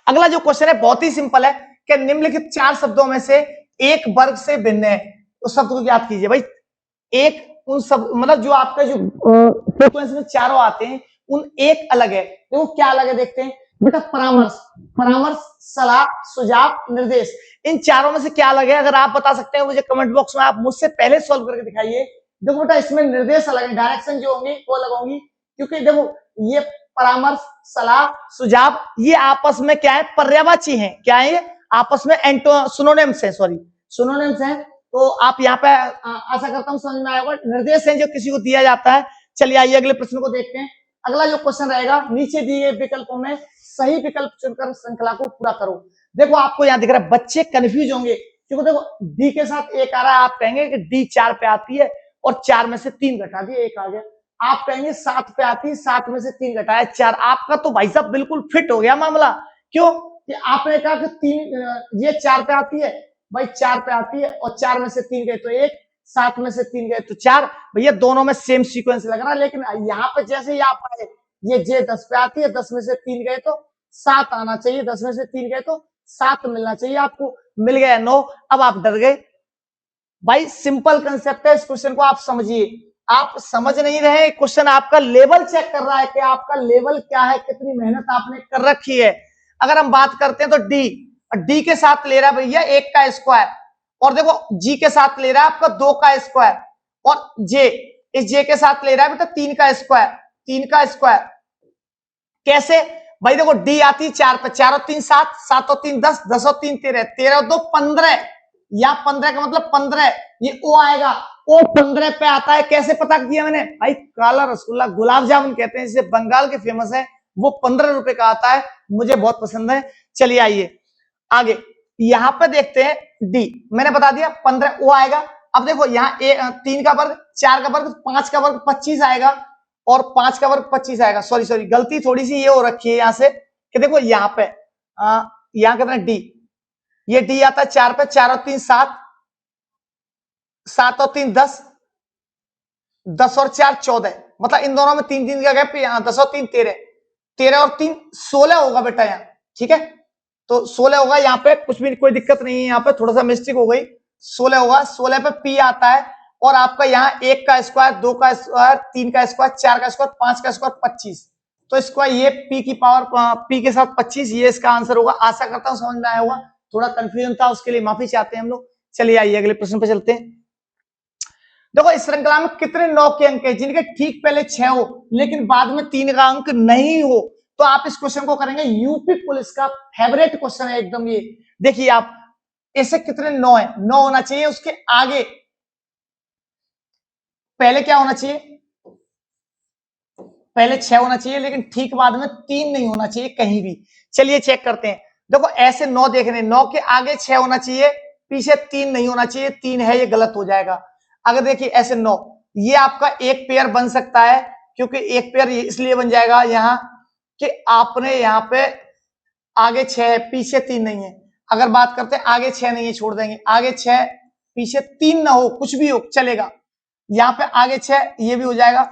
अगला जो क्वेश्चन है बहुत ही सिंपल है कि निम्नलिखित 4 शब्दों में से एक वर्ग से भिन्न है, उस शब्द को याद कीजिए भाई। एक उन सब मतलब जो आपका जो सीक्वेंस में चारों आते हैं उन एक अलग है, देखो क्या अलग है देखते हैं बेटा। परामर्श, परामर्श, सलाह, सुझाव, निर्देश, इन चारों में से क्या अलग है? अगर आप बता सकते हैं मुझे कमेंट बॉक्स में आप मुझसे पहले सॉल्व करके दिखाइए। देखो बेटा इसमें निर्देश अलग है, डायरेक्शन जो होंगी वो अलग होंगी, क्योंकि देखो ये परामर्श, सलाह, सुझाव ये आपस में क्या है? पर्यायवाची हैं। क्या है ये? आपस में सिनोनिम्स है, सॉरी सिनोनिम्स है। तो आप यहाँ पे आशा करता हूँ समझ में आया होगा। निर्देश है जो किसी को दिया जाता है। चलिए आइए अगले प्रश्न को देखते हैं। अगला जो क्वेश्चन रहेगा, नीचे दिए गए विकल्पों में सही विकल्प चुनकर श्रृंखला को पूरा करो। देखो आपको यहाँ दिख रहा है, बच्चे कंफ्यूज होंगे क्योंकि देखो डी के साथ एक आ रहा है, आप कहेंगे कि डी 4 पे आती है और 4 में से 3 घटा दिए, 1 आ गया। आप कहेंगे 7 पे आती है, 7 में से 3 घटाया 4। आपका तो भाई साहब बिल्कुल फिट हो गया मामला। क्यों कि आपने कहा कि 3 ये 4 पे आती है, भाई 4 पे आती है और 4 में से 3 गए तो 1, 7 में से 3 गए तो 4। भैया दोनों में सेम सीक्वेंस लग रहा है, लेकिन यहाँ पे जैसे ही आप आए ये जे 10 पे आती है, 10 में से 3 गए तो 7 आना चाहिए, 10 में से 3 गए तो 7 मिलना चाहिए। आपको मिल गया 9। अब आप डर गए, भाई सिंपल कंसेप्ट है, इस क्वेश्चन को आप समझिए। आप समझ नहीं रहे, क्वेश्चन आपका लेवल चेक कर रहा है कि आपका लेवल क्या है, कितनी मेहनत आपने कर रखी है। अगर हम बात करते हैं तो डी के साथ ले रहा है भैया 1 का स्क्वायर, और देखो जी के साथ ले रहा है आपका 2 का स्क्वायर, और जे इस जे के साथ ले रहा है बेटा 3 का स्क्वायर, 3 का स्क्वायर। कैसे भाई, देखो डी आती है 4 पे, 4 और 3 7, 7 और 3 10, 10 और 3 13, 13 और 2 15, या 15 का मतलब 15, ये ओ आएगा, ओ 15 पे आता है। कैसे पता किया मैंने भाई, काला रसगुल्ला गुलाब जामुन कहते हैं जिसे बंगाल के फेमस है, वो 15 रुपए का आता है, मुझे बहुत पसंद है। चलिए आइए आगे, यहां पे देखते हैं डी, मैंने बता दिया 15 ओ आएगा। अब देखो यहाँ 3 का वर्ग, 4 का वर्ग, 5 का वर्ग 25 आएगा, और 5 का वर्ग 25 आएगा। सॉरी गलती थोड़ी सी ये हो रखी है यहां से कि देखो यहाँ पे यहाँ कितना डी, ये डी आता है 4 पे, 4 और 3 7, 7 और 3 10, 10 और 4 14, मतलब इन दोनों में 3 3 का गैप, 10 और 3 13, 13 और 3 16 होगा बेटा यहाँ, ठीक है। तो 16 होगा, यहाँ पे कुछ भी कोई दिक्कत नहीं है, यहाँ पे थोड़ा सा मिस्टेक हो गई, 16 होगा। 16 पे पी आता है, और आपका यहाँ 1 का स्क्वायर, 2 का स्क्वायर, 3 का स्क्वायर, 4 का स्क्वायर, 5 का स्क्वायर 25, तो स्क्वायर ये पी की पावर पी के साथ 25, ये इसका आंसर होगा। आशा करता हूं समझ में आया होगा, थोड़ा कंफ्यूजन था उसके लिए माफी चाहते हैं हम लोग। चलिए आइए अगले प्रश्न पे चलते हैं। देखो इस श्रृंखला में कितने 9 के अंक है जिनके ठीक पहले 6 हो लेकिन बाद में 3 का अंक नहीं हो, तो आप इस क्वेश्चन को करेंगे। यूपी पुलिस का फेवरेट क्वेश्चन है एकदम ये। देखिए आप, ऐसे कितने 9 है, 9 होना चाहिए, उसके आगे पहले क्या होना चाहिए, पहले 6 होना चाहिए, लेकिन ठीक बाद में 3 नहीं होना चाहिए कहीं भी। चलिए चेक करते हैं। देखो ऐसे 9 देख रहे हैं, 9 के आगे 6 होना चाहिए, पीछे 3 नहीं होना चाहिए, 3 है ये गलत हो जाएगा। अगर देखिए ऐसे 9, ये आपका एक पेयर बन सकता है, क्योंकि एक पेयर इसलिए बन जाएगा यहां कि आपने यहाँ पे आगे 6 है, पीछे 3 नहीं है। अगर बात करते हैं आगे 6 नहीं है, छोड़ देंगे, आगे 6 पीछे 3 ना हो, कुछ भी हो चलेगा। यहाँ पे आगे 6 ये भी हो जाएगा,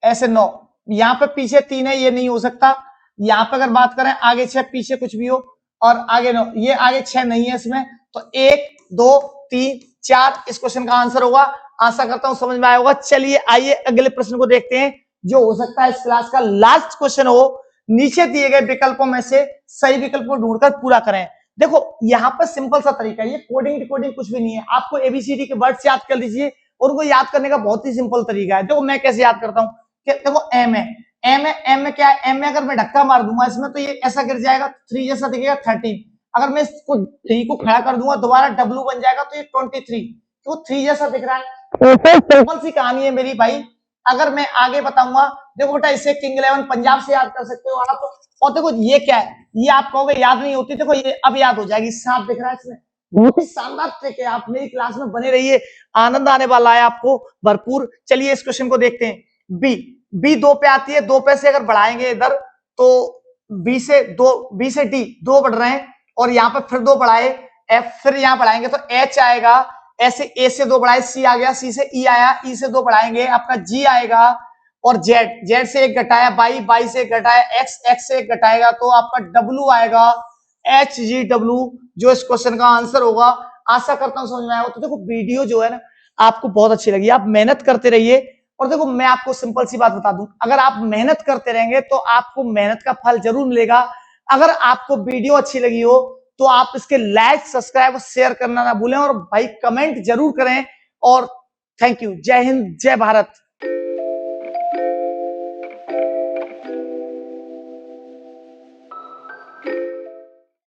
ऐसे 9, यहाँ पे पीछे 3 है, ये नहीं हो सकता। यहाँ पे अगर बात करें आगे 6 पीछे कुछ भी हो, और आगे 9, ये आगे 6 नहीं है इसमें, तो 1 2 3 4 इस क्वेश्चन का आंसर होगा। आशा करता हूं समझ में आया होगा। चलिए आइए अगले प्रश्न को देखते हैं, जो हो सकता है इस क्लास का लास्ट क्वेश्चन हो। नीचे दिए गए विकल्पों में से सही विकल्प को ढूंढकर पूरा करें। देखो यहाँ पर सिंपल सा तरीका है, ये कोडिंग डिकोडिंग कुछ भी नहीं है, आपको एबीसीडी के वर्ड्स याद कर लीजिए, और उनको याद करने का बहुत ही सिंपल तरीका है। देखो मैं कैसे याद करता हूँ, देखो एम है, एम में क्या है, एम में अगर मैं धक्का मार दूंगा इसमें तो ये ऐसा गिर जाएगा, 3 जैसा दिखेगा 13। अगर मैं इसको 3 को खड़ा कर दूंगा दोबारा डब्ल्यू बन जाएगा, तो ये 23, तो 3 जैसा दिख रहा है। सिंपल सी कहानी है मेरी भाई। अगर मैं आगे बताऊंगा, देखो बेटा इसे किंग 11 पंजाब से याद कर सकते हो आप। और देखो ये क्या है, ये आप कहोगे याद नहीं होती, देखो ये अब याद हो जाएगी, सांप दिख रहा है इसमें, बहुत ही शानदार ट्रिक है। आप मेरी क्लास में बने रहिए, आनंद आने वाला है आपको भरपूर। चलिए इस क्वेश्चन को देखते हैं। बी 2 पे आती है, 2 पे से अगर बढ़ाएंगे इधर तो बी से डी 2 बढ़ रहे हैं, और यहाँ पे फिर 2 बढ़ाए एफ, फिर यहाँ बढ़ाएंगे तो एच आएगा, ऐसे ए से 2 बढ़ाए सी आ गया, सी से ई आया, ई से 2 बढ़ाएंगे आपका जी आएगा, और जेड से 1 घटाया बाई से 1 घटाया एक्स से 1 घटाएगा तो आपका डब्ल्यू आएगा, एच जी डब्ल्यू, जो इस क्वेश्चन का आंसर होगा। आशा करता हूं समझ में आया। तो देखो वीडियो जो है ना आपको बहुत अच्छी लगी, आप मेहनत करते रहिए। और देखो मैं आपको सिंपल सी बात बता दूं, अगर आप मेहनत करते रहेंगे तो आपको मेहनत का फल जरूर मिलेगा। अगर आपको वीडियो अच्छी लगी हो तो आप इसके लाइक सब्सक्राइब और शेयर करना ना भूलें, और भाई कमेंट जरूर करें। और थैंक यू, जय हिंद जय भारत।